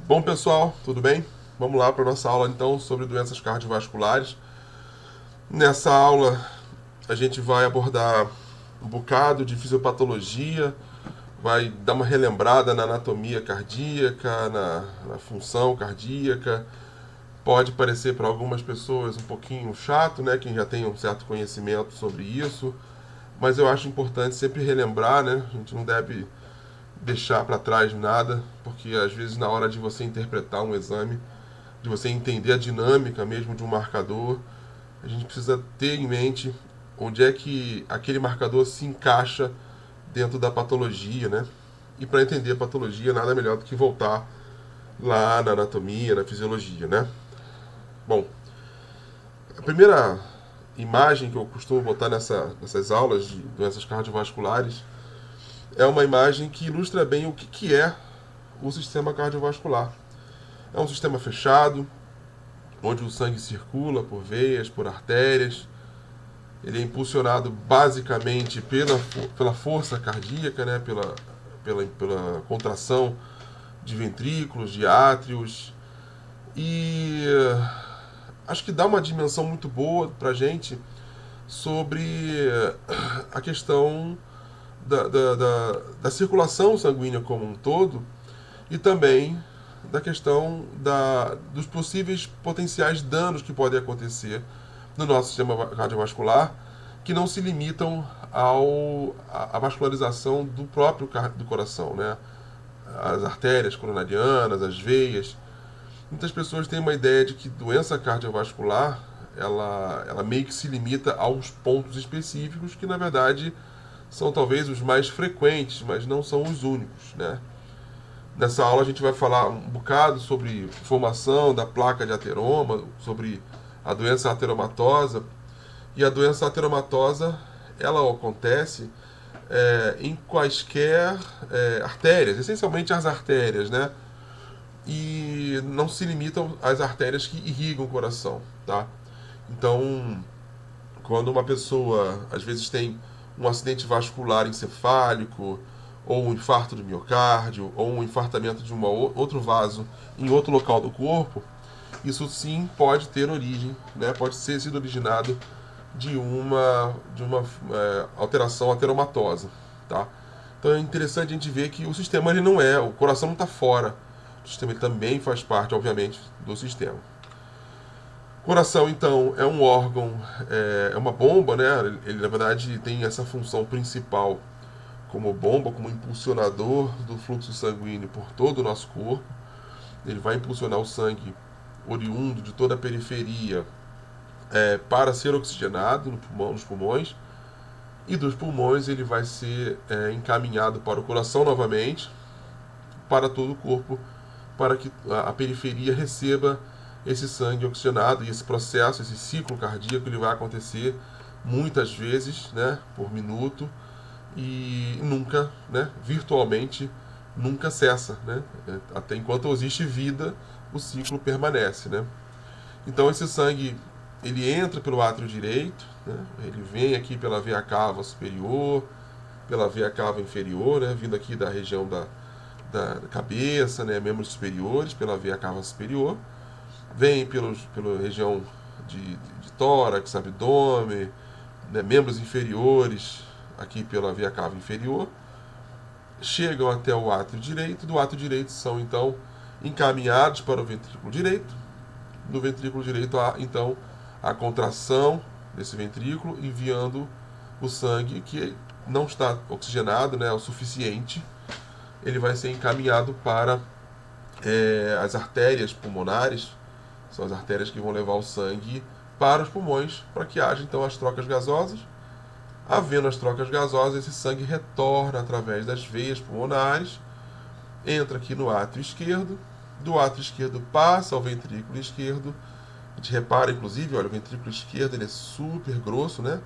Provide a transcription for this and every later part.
Bom, pessoal, tudo bem? Vamos lá para a nossa aula então sobre doenças cardiovasculares. Nessa aula a gente vai abordar um bocado de fisiopatologia, vai dar uma relembrada na anatomia cardíaca, na função cardíaca. Pode parecer para algumas pessoas um pouquinho chato, né? Quem já tem um certo conhecimento sobre isso, mas eu acho importante sempre relembrar, né? A gente não deve deixar para trás nada, porque às vezes na hora de você interpretar um exame, de você entender a dinâmica mesmo de um marcador, a gente precisa ter em mente onde é que aquele marcador se encaixa dentro da patologia, né? E para entender a patologia, nada melhor do que voltar lá na anatomia, na fisiologia, né? Bom, a primeira imagem que eu costumo botar nessas aulas de doenças cardiovasculares é uma imagem que ilustra bem o que é o sistema cardiovascular. É um sistema fechado, onde o sangue circula por veias, por artérias. Ele é impulsionado basicamente pela força cardíaca, né? Pela contração de ventrículos, de átrios. E acho que dá uma dimensão muito boa para a gente sobre a questão da circulação sanguínea como um todo e também da questão dos possíveis potenciais danos que podem acontecer no nosso sistema cardiovascular, que não se limitam à vascularização do próprio do coração, né? As artérias coronarianas, as veias. Muitas pessoas têm uma ideia de que doença cardiovascular ela meio que se limita aos pontos específicos, que na verdade são talvez os mais frequentes, mas não são os únicos, né? Nessa aula a gente vai falar um bocado sobre formação da placa de ateroma, sobre a doença ateromatosa. E a doença ateromatosa, ela acontece em quaisquer artérias, essencialmente as artérias, né? E não se limitam às artérias que irrigam o coração, tá? Então, quando uma pessoa às vezes tem um acidente vascular encefálico, ou um infarto do miocárdio, ou um infartamento de outro vaso em outro local do corpo, isso sim pode ter origem, né? Pode ser sido originado de uma alteração ateromatosa, tá? Então é interessante a gente ver que o sistema ele não é, o coração não está fora, o sistema ele também faz parte, obviamente, do sistema. O coração, então, é um órgão, é uma bomba, né? Ele, na verdade, tem essa função principal como bomba, como impulsionador do fluxo sanguíneo por todo o nosso corpo. Ele vai impulsionar o sangue oriundo de toda a periferia para ser oxigenado no pulmão, nos pulmões, e dos pulmões ele vai ser encaminhado para o coração novamente, para todo o corpo, para que a periferia receba esse sangue oxigenado, e esse processo, esse ciclo cardíaco, ele vai acontecer muitas vezes, né, por minuto, e nunca, né, virtualmente, nunca cessa, né? Até enquanto existe vida, o ciclo permanece, né? Então esse sangue ele entra pelo átrio direito, né? Ele vem aqui pela veia cava superior, pela veia cava inferior, né? Vindo aqui da região da cabeça, né? Membros superiores, pela veia cava superior, vem pela região de tórax, abdômen, né? Membros inferiores, aqui pela veia cava inferior, chegam até o átrio direito. Do átrio direito são então encaminhados para o ventrículo direito. No ventrículo direito há então a contração desse ventrículo, enviando o sangue que não está oxigenado, né, o suficiente. Ele vai ser encaminhado para as artérias pulmonares, são as artérias que vão levar o sangue para os pulmões, para que haja então as trocas gasosas. Havendo as trocas gasosas, esse sangue retorna através das veias pulmonares, entra aqui no átrio esquerdo, do átrio esquerdo passa ao ventrículo esquerdo. A gente repara, inclusive, olha, o ventrículo esquerdo ele é super grosso, né?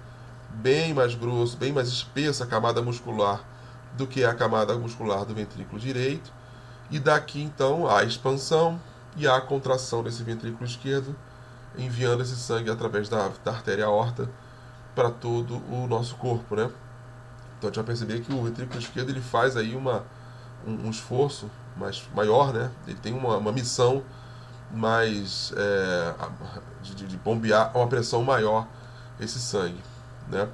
Bem mais grosso, bem mais espessa a camada muscular do que a camada muscular do ventrículo direito. E daqui, então, a expansão e a contração desse ventrículo esquerdo, enviando esse sangue através da artéria aorta para todo o nosso corpo, né? Então a gente vai perceber que o ventrículo esquerdo ele faz aí um esforço maior, né? Ele tem uma missão mais de bombear a uma pressão maior esse sangue, né?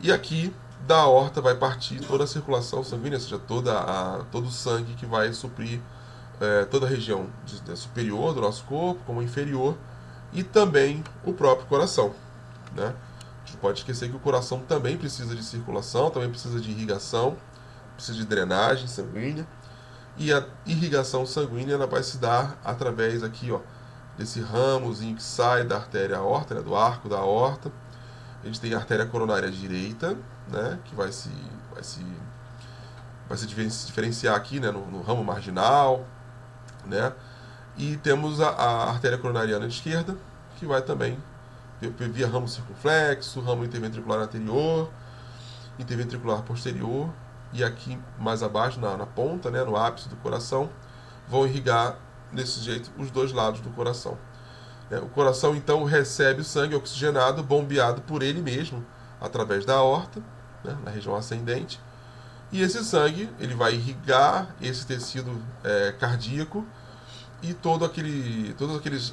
E aqui da aorta vai partir toda a circulação sanguínea, ou seja, todo o sangue que vai suprir toda a região superior do nosso corpo, como inferior, e também o próprio coração, né? A gente não pode esquecer que o coração também precisa de circulação, também precisa de irrigação, precisa de drenagem sanguínea, e a irrigação sanguínea ela vai se dar através aqui, ó, desse ramozinho que sai da artéria aorta, né, do arco da aorta. A gente tem a artéria coronária direita, né, que vai se diferenciar aqui, né, no ramo marginal, né, e temos a artéria coronariana esquerda, que vai também via ramo circunflexo, ramo interventricular anterior, interventricular posterior, e aqui mais abaixo, na ponta, né, no ápice do coração, vão irrigar desse jeito os dois lados do coração. O coração então recebe o sangue oxigenado, bombeado por ele mesmo, através da aorta, né, na região ascendente, e esse sangue ele vai irrigar esse tecido cardíaco, e todas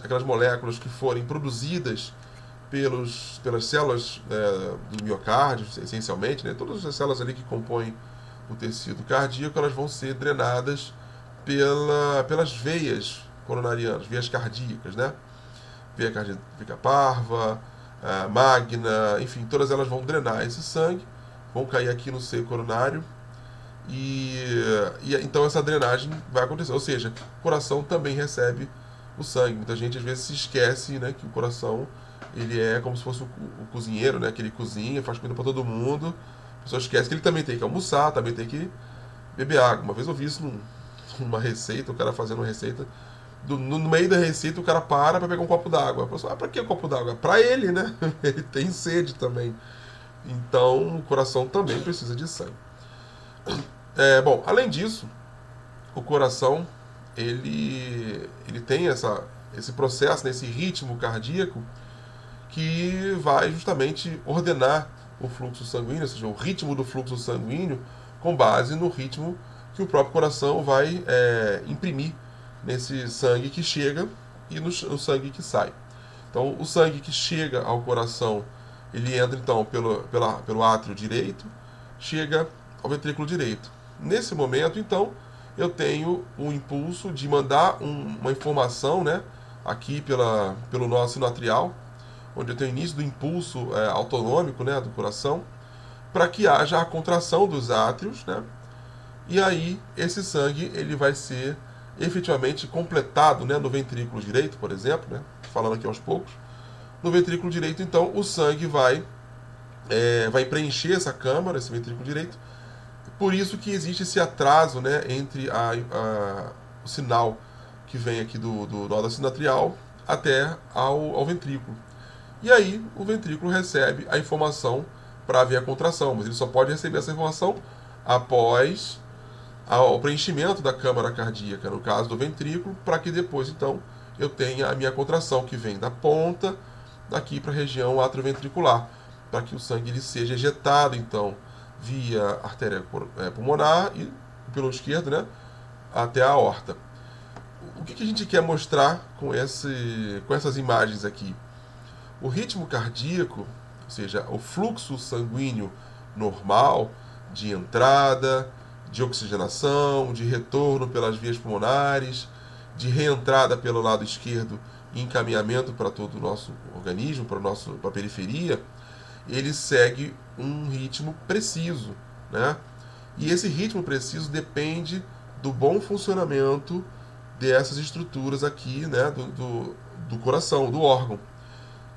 aquelas moléculas que forem produzidas pelas células do miocárdio, essencialmente, né, todas as células ali que compõem o tecido cardíaco, elas vão ser drenadas pelas veias coronarianas, veias cardíacas, né? Veia cardíaca parva, magna, enfim, todas elas vão drenar esse sangue, vão cair aqui no seio coronário, e então essa drenagem vai acontecer, ou seja, o coração também recebe o sangue. Muita gente às vezes se esquece, né, que o coração ele é como se fosse o cozinheiro, né, que ele cozinha, faz comida para todo mundo. A pessoa esquece que ele também tem que almoçar, também tem que beber água. Uma vez eu vi isso numa receita, o cara fazendo uma receita, no meio da receita o cara para pegar um copo d'água. A pessoa, pra que o copo d'água? Pra ele, né? Ele tem sede também. Então o coração também precisa de sangue. Bom, além disso, o coração ele tem esse processo, né, esse ritmo cardíaco que vai justamente ordenar o fluxo sanguíneo, ou seja, o ritmo do fluxo sanguíneo com base no ritmo que o próprio coração vai imprimir nesse sangue que chega e no sangue que sai. Então, o sangue que chega ao coração, ele entra então pelo átrio direito, chega ao ventrículo direito. Nesse momento, então, eu tenho o impulso de mandar uma informação, né, aqui pelo nó sinoatrial, onde eu tenho o início do impulso autonômico, né, do coração, para que haja a contração dos átrios, né, e aí esse sangue ele vai ser efetivamente completado, né, no ventrículo direito, por exemplo, né, falando aqui aos poucos. No ventrículo direito, então, o sangue vai preencher essa câmara, esse ventrículo direito. Por isso que existe esse atraso, né, entre o sinal que vem aqui do nó sinoatrial até ao ventrículo. E aí o ventrículo recebe a informação para haver a contração, mas ele só pode receber essa informação após o preenchimento da câmara cardíaca, no caso do ventrículo, para que depois, então, eu tenha a minha contração, que vem da ponta, daqui para a região atrioventricular, para que o sangue ele seja ejetado, então, via artéria pulmonar e pelo esquerdo, né, até a aorta. O que a gente quer mostrar com essas imagens aqui? O ritmo cardíaco, ou seja, o fluxo sanguíneo normal de entrada, de oxigenação, de retorno pelas vias pulmonares, de reentrada pelo lado esquerdo e encaminhamento para todo o nosso organismo, para a periferia, ele segue um ritmo preciso, né? E esse ritmo preciso depende do bom funcionamento dessas estruturas aqui, né, do coração, do órgão.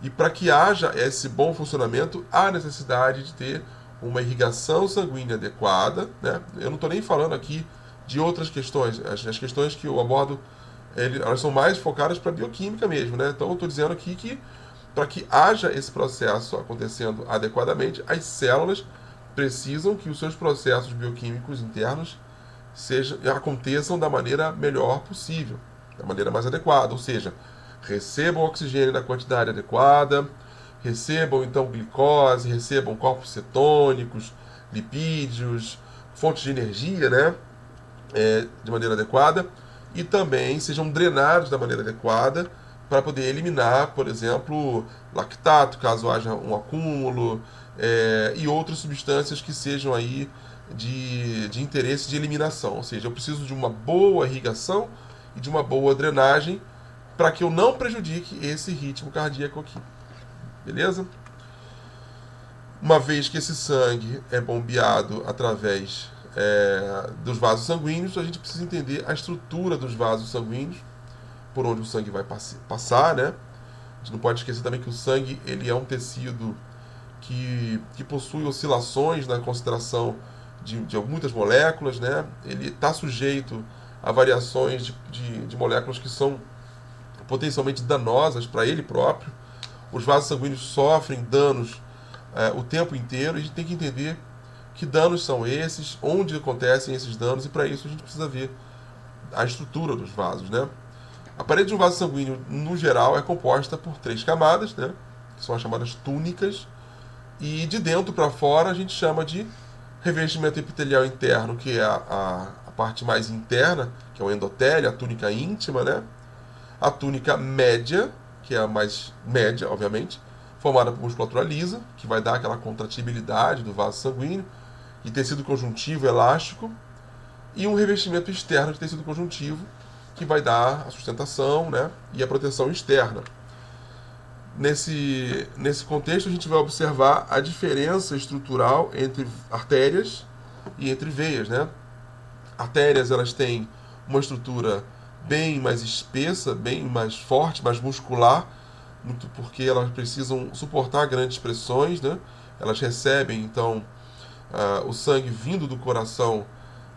E para que haja esse bom funcionamento, há necessidade de ter uma irrigação sanguínea adequada, né? Eu não estou nem falando aqui de outras questões. As questões que eu abordo, elas são mais focadas para a bioquímica mesmo, né? Então eu estou dizendo aqui que para que haja esse processo acontecendo adequadamente, as células precisam que os seus processos bioquímicos internos aconteçam da maneira melhor possível, da maneira mais adequada, ou seja, recebam oxigênio na quantidade adequada, recebam então glicose, recebam corpos cetônicos, lipídios, fontes de energia, né? de maneira adequada e também sejam drenados da maneira adequada para poder eliminar, por exemplo, lactato, caso haja um acúmulo, e outras substâncias que sejam aí de interesse de eliminação. Ou seja, eu preciso de uma boa irrigação e de uma boa drenagem para que eu não prejudique esse ritmo cardíaco aqui. Beleza? Uma vez que esse sangue é bombeado através dos vasos sanguíneos, a gente precisa entender a estrutura dos vasos sanguíneos, por onde o sangue vai passar, né? A gente não pode esquecer também que o sangue ele é um tecido que possui oscilações na concentração de muitas moléculas, né? Ele está sujeito a variações de moléculas que são potencialmente danosas para ele próprio. Os vasos sanguíneos sofrem danos o tempo inteiro e a gente tem que entender que danos são esses, onde acontecem esses danos, e para isso a gente precisa ver a estrutura dos vasos, né? A parede de um vaso sanguíneo, no geral, é composta por 3 camadas, né? Que são as chamadas túnicas, e de dentro para fora a gente chama de revestimento epitelial interno, que é a parte mais interna, que é o endotélio, a túnica íntima, né? A túnica média, que é a mais média, obviamente, formada por musculatura lisa, que vai dar aquela contratibilidade do vaso sanguíneo, e tecido conjuntivo elástico, e um revestimento externo de tecido conjuntivo, que vai dar a sustentação, né, e a proteção externa. Nesse contexto, a gente vai observar a diferença estrutural entre artérias e entre veias, né? Artérias, elas têm uma estrutura bem mais espessa, bem mais forte, mais muscular, muito porque elas precisam suportar grandes pressões, né? Elas recebem, então, o sangue vindo do coração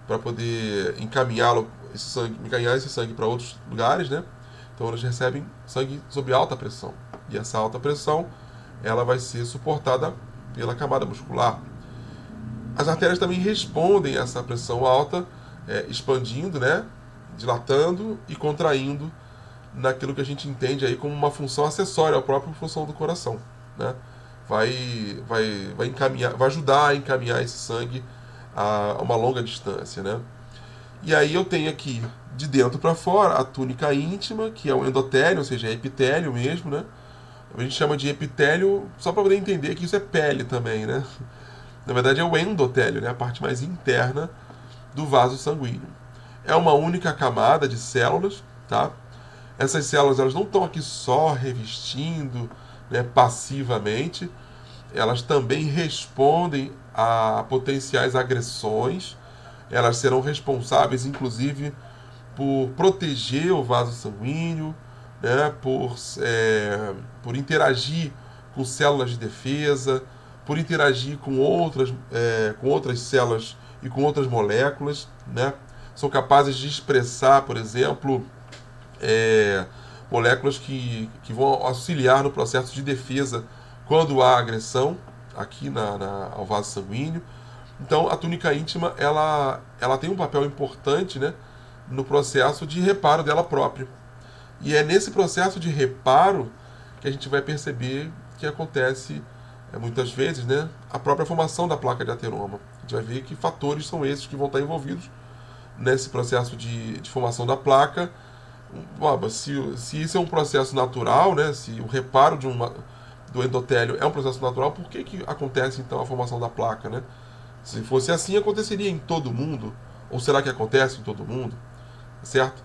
para poder encaminhar esse sangue para outros lugares, né? Então elas recebem sangue sob alta pressão. E essa alta pressão, ela vai ser suportada pela camada muscular. As artérias também respondem a essa pressão alta, expandindo, né? Dilatando e contraindo naquilo que a gente entende aí como uma função acessória à própria função do coração, né? Vai ajudar a encaminhar esse sangue a uma longa distância, né? E aí eu tenho aqui, de dentro para fora, a túnica íntima, que é o endotélio, ou seja, é epitélio mesmo, né? A gente chama de epitélio só para poder entender que isso é pele também, né? Na verdade é o endotélio, né? A parte mais interna do vaso sanguíneo. É uma única camada de células, tá? Essas células, elas não estão aqui só revestindo, né, passivamente, elas também respondem a potenciais agressões, elas serão responsáveis, inclusive, por proteger o vaso sanguíneo, né, por interagir com células de defesa, por interagir com outras células e com outras moléculas, né? São capazes de expressar, por exemplo, moléculas que vão auxiliar no processo de defesa quando há agressão aqui ao vaso sanguíneo. Então, a túnica íntima ela tem um papel importante, né, no processo de reparo dela própria. E é nesse processo de reparo que a gente vai perceber que acontece, muitas vezes, né, a própria formação da placa de ateroma. A gente vai ver que fatores são esses que vão estar envolvidos nesse processo de formação da placa. Se isso é um processo natural, né, se o reparo do endotélio é um processo natural, por que acontece então a formação da placa, né? Se fosse assim, aconteceria em todo mundo? Ou será que acontece em todo mundo? Certo?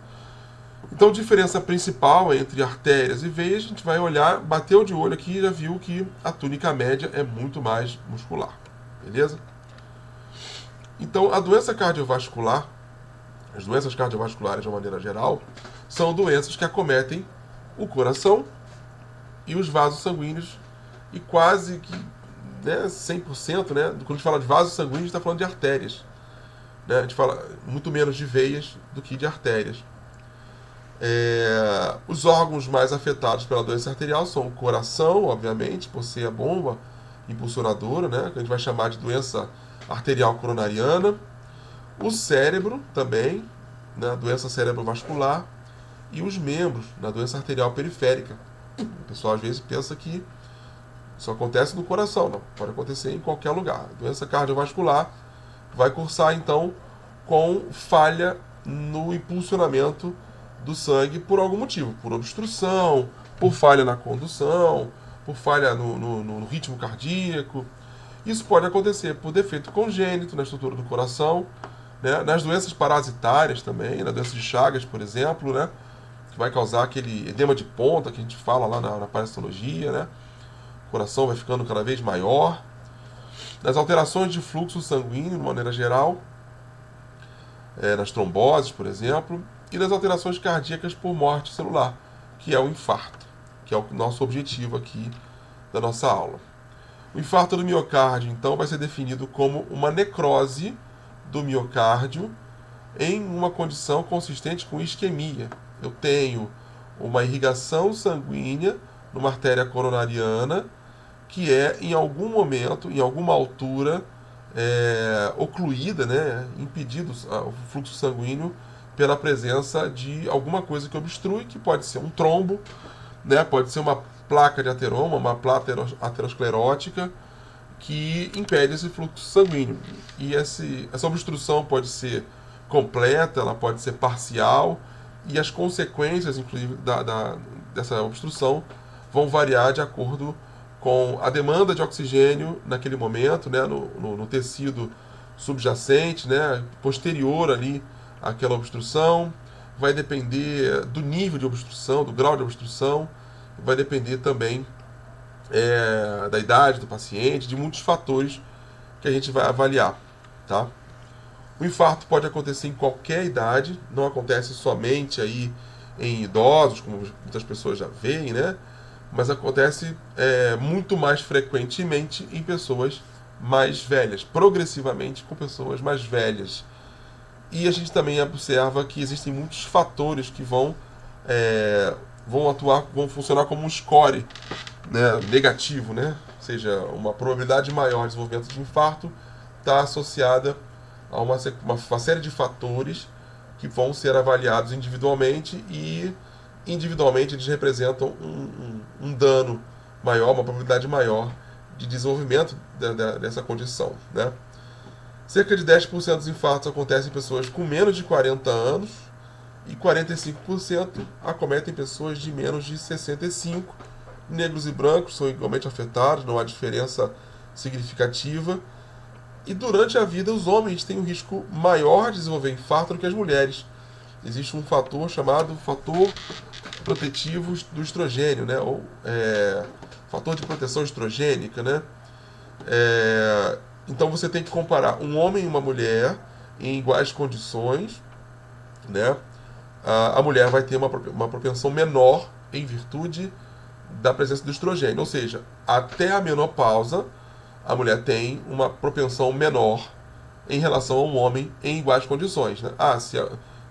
Então, a diferença principal entre artérias e veias, a gente vai olhar, bateu de olho aqui e já viu que a túnica média é muito mais muscular. Beleza? Então, a doença cardiovascular, as doenças cardiovasculares de uma maneira geral, são doenças que acometem o coração e os vasos sanguíneos, e quase que, né, 100%, né, quando a gente fala de vasos sanguíneos, a gente está falando de artérias. Né? A gente fala muito menos de veias do que de artérias. Os órgãos mais afetados pela doença arterial são o coração, obviamente, por ser a bomba impulsionadora, né, que a gente vai chamar de doença arterial coronariana. O cérebro também, né, doença cerebrovascular. E os membros, na doença arterial periférica. O pessoal às vezes pensa que isso acontece no coração. Não, pode acontecer em qualquer lugar. A doença cardiovascular vai cursar, então, com falha no impulsionamento do sangue por algum motivo, por obstrução, por falha na condução, por falha no ritmo cardíaco. Isso pode acontecer por defeito congênito na estrutura do coração, né? Nas doenças parasitárias também, na doença de Chagas, por exemplo, né? Que vai causar aquele edema de ponta que a gente fala lá na parasitologia, né? O coração vai ficando cada vez maior. Nas alterações de fluxo sanguíneo, de maneira geral, nas tromboses, por exemplo, e nas alterações cardíacas por morte celular, que é o infarto, que é o nosso objetivo aqui da nossa aula. O infarto do miocárdio, então, vai ser definido como uma necrose do miocárdio em uma condição consistente com isquemia. Eu tenho uma irrigação sanguínea numa artéria coronariana que é, em algum momento, em alguma altura, ocluída, né, impedido o fluxo sanguíneo pela presença de alguma coisa que obstrui, que pode ser um trombo, né, pode ser uma placa de ateroma, uma placa aterosclerótica, que impede esse fluxo sanguíneo. E essa obstrução pode ser completa, ela pode ser parcial, e as consequências, inclusive, dessa obstrução vão variar de acordo com a demanda de oxigênio naquele momento, né, no tecido subjacente, né, posterior ali àquela obstrução. Vai depender do nível de obstrução, do grau de obstrução, vai depender também da idade do paciente, de muitos fatores que a gente vai avaliar, tá? O infarto pode acontecer em qualquer idade, não acontece somente aí em idosos, como muitas pessoas já veem, né? Mas acontece muito mais frequentemente em pessoas mais velhas, progressivamente com pessoas mais velhas. E a gente também observa que existem muitos fatores que vão atuar, vão funcionar como um score, né, negativo, né? Ou seja, uma probabilidade maior de desenvolvimento de infarto está associada a uma série de fatores que vão ser avaliados individualmente, e individualmente eles representam um dano maior, uma probabilidade maior de desenvolvimento dessa condição, né? Cerca de 10% dos infartos acontecem em pessoas com menos de 40 anos e 45% acometem pessoas de menos de 65. Negros e brancos são igualmente afetados, não há diferença significativa. E durante a vida, os homens têm um risco maior de desenvolver infarto do que as mulheres. Existe um fator chamado fator protetivo do estrogênio, né? Ou fator de proteção estrogênica, né? Então você tem que comparar um homem e uma mulher em iguais condições, né? A mulher vai ter uma propensão menor em virtude da presença do estrogênio, ou seja, até a menopausa a mulher tem uma propensão menor em relação ao homem em iguais condições, né?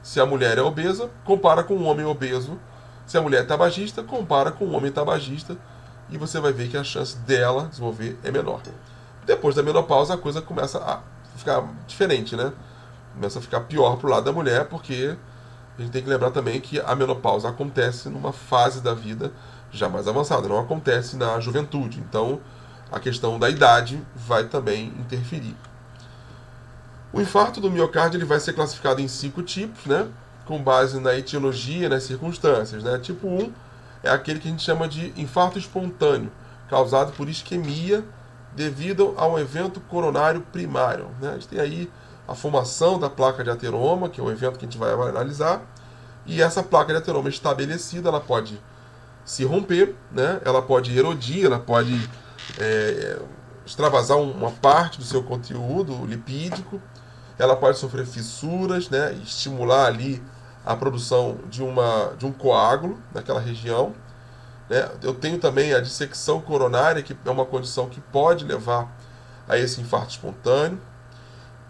Se a mulher é obesa, compara com um homem obeso. Se a mulher é tabagista, compara com um homem tabagista, e você vai ver que a chance dela desenvolver é menor. Depois da menopausa, a coisa começa a ficar diferente, né? Começa a ficar pior pro lado da mulher, porque a gente tem que lembrar também que a menopausa acontece numa fase da vida já mais avançada, não acontece na juventude. Então, a questão da idade vai também interferir. O infarto do miocárdio ele vai ser classificado em 5 tipos, né? Com base na etiologia e nas circunstâncias, né? Tipo 1 é aquele que a gente chama de infarto espontâneo, causado por isquemia devido a um evento coronário primário, né? A gente tem aí a formação da placa de ateroma, que é o evento que a gente vai analisar, e essa placa de ateroma estabelecida, ela pode se romper, né? Ela pode erodir, ela pode extravasar uma parte do seu conteúdo lipídico, ela pode sofrer fissuras, né? Estimular ali a produção de um coágulo naquela região, né? Eu tenho também a dissecção coronária, que é uma condição que pode levar a esse infarto espontâneo.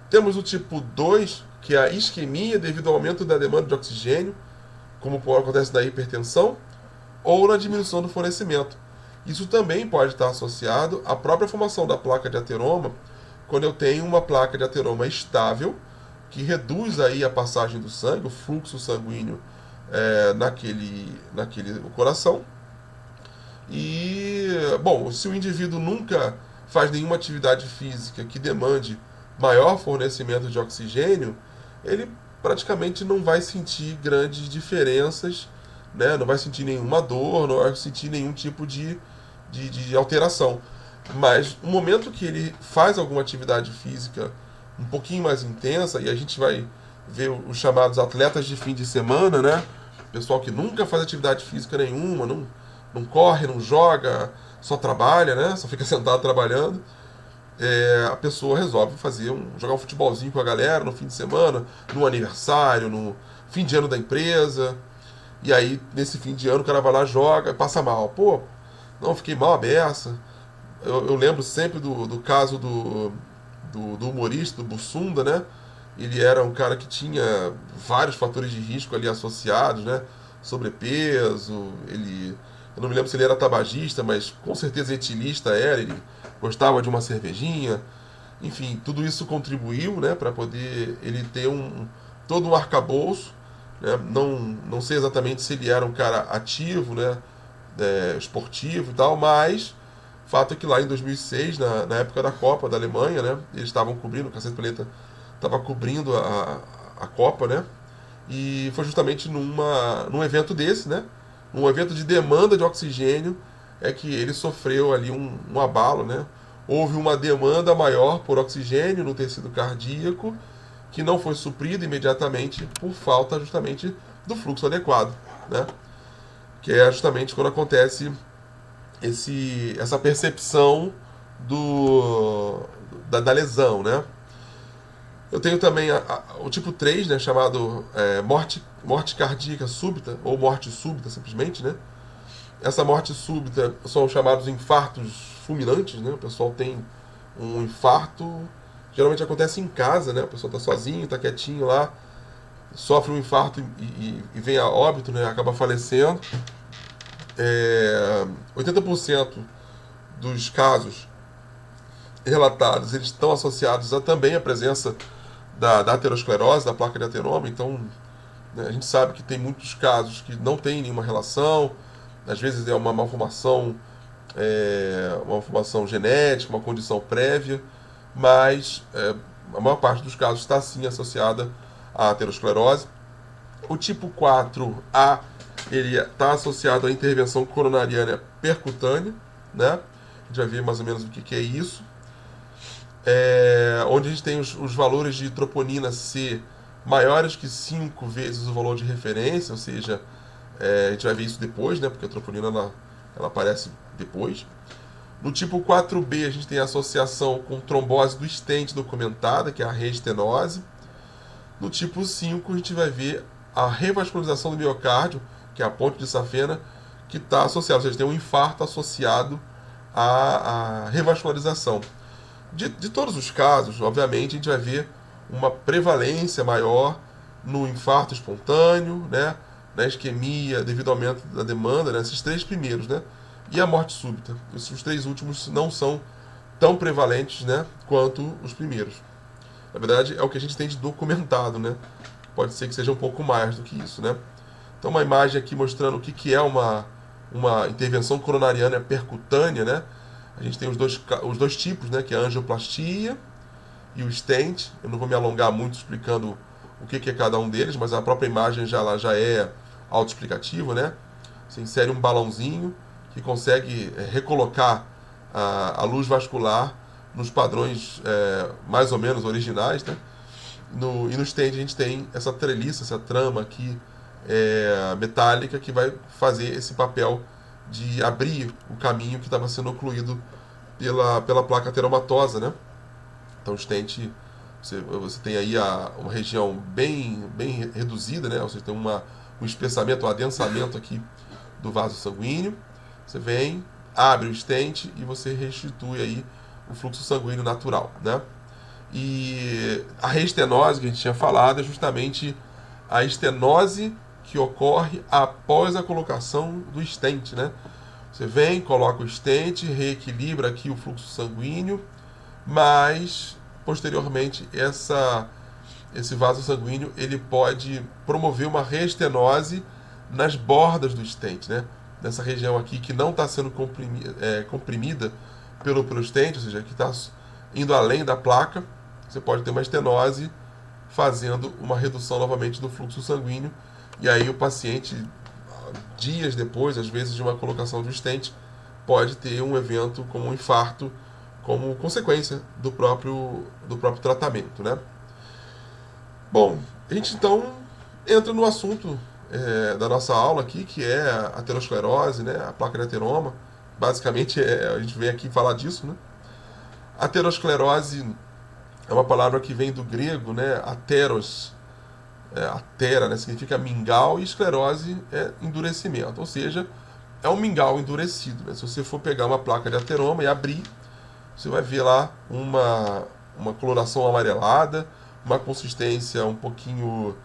Temos o tipo 2, que é a isquemia devido ao aumento da demanda de oxigênio, como acontece na hipertensão, ou na diminuição do fornecimento. Isso também pode estar associado à própria formação da placa de ateroma, quando eu tenho uma placa de ateroma estável, que reduz aí a passagem do sangue, o fluxo sanguíneo naquele coração. E, bom, se o indivíduo nunca faz nenhuma atividade física que demande maior fornecimento de oxigênio, ele praticamente não vai sentir grandes diferenças, né? Não vai sentir nenhuma dor, não vai sentir nenhum tipo de alteração. Mas no momento que ele faz alguma atividade física um pouquinho mais intensa, e a gente vai ver os chamados atletas de fim de semana, né? Pessoal que nunca faz atividade física nenhuma, não corre, não joga, só trabalha, né? Só fica sentado trabalhando. A pessoa resolve jogar um futebolzinho com a galera no fim de semana, no aniversário, no fim de ano da empresa. E aí, nesse fim de ano, o cara vai lá, joga, passa mal. Pô, não, fiquei mal à beça. Eu lembro sempre do caso do humorista, do Bussunda, né? Ele era um cara que tinha vários fatores de risco ali associados, né? Sobrepeso, eu não me lembro se ele era tabagista, mas com certeza etilista era, ele gostava de uma cervejinha. Enfim, tudo isso contribuiu, né, para poder ele ter todo um arcabouço, né? Não sei exatamente se ele era um cara ativo, né, esportivo e tal, mas fato é que lá em 2006, na época da Copa da Alemanha, né, eles estavam cobrindo, o Cacete Planeta estava cobrindo a Copa, né, e foi justamente num evento desse, né, num evento de demanda de oxigênio, é que ele sofreu ali um abalo, né, houve uma demanda maior por oxigênio no tecido cardíaco, que não foi suprido imediatamente por falta justamente do fluxo adequado, né, que é justamente quando acontece essa percepção da lesão, né? Eu tenho também o tipo 3, né, chamado morte cardíaca súbita, ou morte súbita simplesmente, né? Essa morte súbita são chamados infartos fulminantes, né? O pessoal tem um infarto, geralmente acontece em casa, né? O pessoal está sozinho, está quietinho lá, sofre um infarto e vem a óbito, né? Acaba falecendo. 80% dos casos relatados eles estão associados também à presença da aterosclerose, da placa de ateroma. Então, né, a gente sabe que tem muitos casos que não tem nenhuma relação, às vezes é uma malformação genética, uma condição prévia, mas a maior parte dos casos está sim associada à aterosclerose. O tipo 4A ele está associado à intervenção coronariana percutânea, né? A gente vai ver mais ou menos o que é isso. Onde a gente tem os valores de troponina C maiores que 5 vezes o valor de referência, ou seja, a gente vai ver isso depois, né? Porque a troponina ela aparece depois. No tipo 4B a gente tem a associação com trombose do stent documentada, que é a reestenose. No tipo 5 a gente vai ver a revascularização do miocárdio, que é a ponte de safena, que está associada, ou seja, tem um infarto associado à revascularização. De todos os casos, obviamente, a gente vai ver uma prevalência maior no infarto espontâneo, né, na isquemia devido ao aumento da demanda, né, esses três primeiros, né, e a morte súbita. Os três últimos não são tão prevalentes, né, quanto os primeiros. Na verdade, é o que a gente tem de documentado, né? Pode ser que seja um pouco mais do que isso, né? Então, uma imagem aqui mostrando o que é uma intervenção coronariana percutânea, né? A gente tem os dois tipos, né? Que é a angioplastia e o stent. Eu não vou me alongar muito explicando o que é cada um deles, mas a própria imagem já é autoexplicativa, né? Você insere um balãozinho que consegue recolocar a luz vascular nos padrões mais ou menos originais, né? E no stand a gente tem essa treliça, essa trama aqui metálica que vai fazer esse papel de abrir o caminho que estava sendo ocluído pela placa ateromatosa, né? Então o stent, você tem aí uma região bem reduzida, né? Você tem um espessamento, um adensamento aqui do vaso sanguíneo. Você vem, abre o stent e você restitui aí o fluxo sanguíneo natural, né? E a reestenose que a gente tinha falado é justamente a estenose que ocorre após a colocação do stent, né? Você vem, coloca o stent, reequilibra aqui o fluxo sanguíneo, mas posteriormente esse vaso sanguíneo ele pode promover uma reestenose nas bordas do stent, né? Nessa região aqui que não está sendo comprimida pelo stent, ou seja, que está indo além da placa, você pode ter uma estenose fazendo uma redução novamente do fluxo sanguíneo. E aí o paciente, dias depois, às vezes de uma colocação de stent, pode ter um evento como um infarto, como consequência do próprio tratamento, né? Bom, a gente então entra no assunto da nossa aula aqui, que é a aterosclerose, né? A placa de ateroma. Basicamente, a gente vem aqui falar disso, né? Aterosclerose é uma palavra que vem do grego, né? Ateros, atera, né? Significa mingau, e esclerose é endurecimento, ou seja, é um mingau endurecido, né? Se você for pegar uma placa de ateroma e abrir, você vai ver lá uma coloração amarelada, uma consistência um pouquinho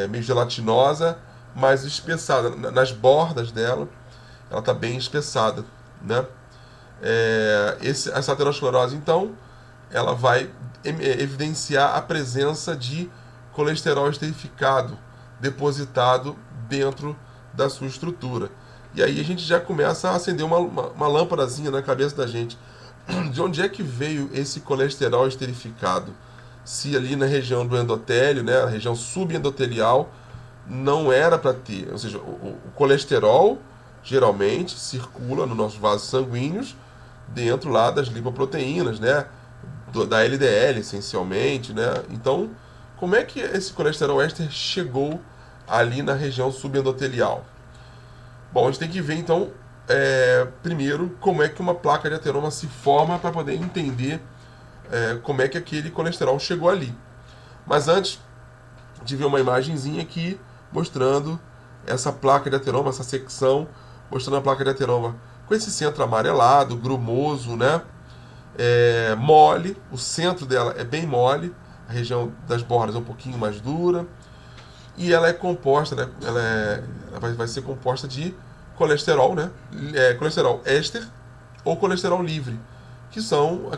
meio gelatinosa, mas espessada. Nas bordas dela, ela está bem espessada, né? Essa aterosclerose, então, ela vai evidenciar a presença de colesterol esterificado depositado dentro da sua estrutura. E aí a gente já começa a acender uma lâmpadazinha na cabeça da gente. De onde é que veio esse colesterol esterificado? Se ali na região do endotélio, né, a região subendotelial, não era para ter. Ou seja, o colesterol geralmente circula nos nossos vasos sanguíneos dentro lá das lipoproteínas, né, da LDL essencialmente, né? Então, como é que esse colesterol éster chegou ali na região subendotelial? Bom, a gente tem que ver então, primeiro, como é que uma placa de ateroma se forma para poder entender como é que aquele colesterol chegou ali. Mas antes de ver uma imagenzinha aqui mostrando essa placa de ateroma, essa secção, mostrando a placa de ateroma com esse centro amarelado, grumoso, né? Mole, o centro dela é bem mole, a região das bordas é um pouquinho mais dura, e ela é composta, né? Ela vai ser composta de colesterol, né? Colesterol éster ou colesterol livre, que são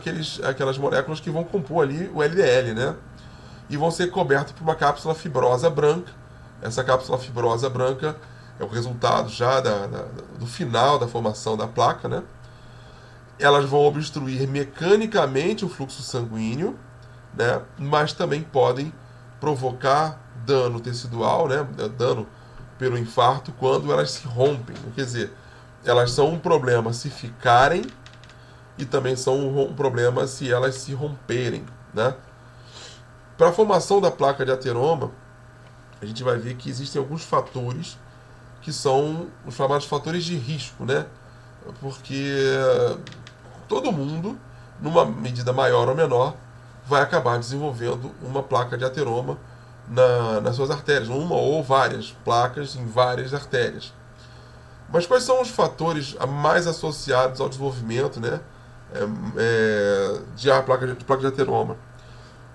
aquelas moléculas que vão compor ali o LDL, né? E vão ser cobertas por uma cápsula fibrosa branca. Essa cápsula fibrosa branca é o resultado já do final da formação da placa, né? Elas vão obstruir mecanicamente o fluxo sanguíneo, né? Mas também podem provocar dano tecidual, né? Dano pelo infarto quando elas se rompem. Quer dizer, elas são um problema se ficarem e também são um problema se elas se romperem, né? Para a formação da placa de ateroma, a gente vai ver que existem alguns fatores que são os chamados fatores de risco, né? Porque todo mundo, numa medida maior ou menor, vai acabar desenvolvendo uma placa de ateroma nas suas artérias, uma ou várias placas em várias artérias. Mas quais são os fatores mais associados ao desenvolvimento, né, de placa de ateroma?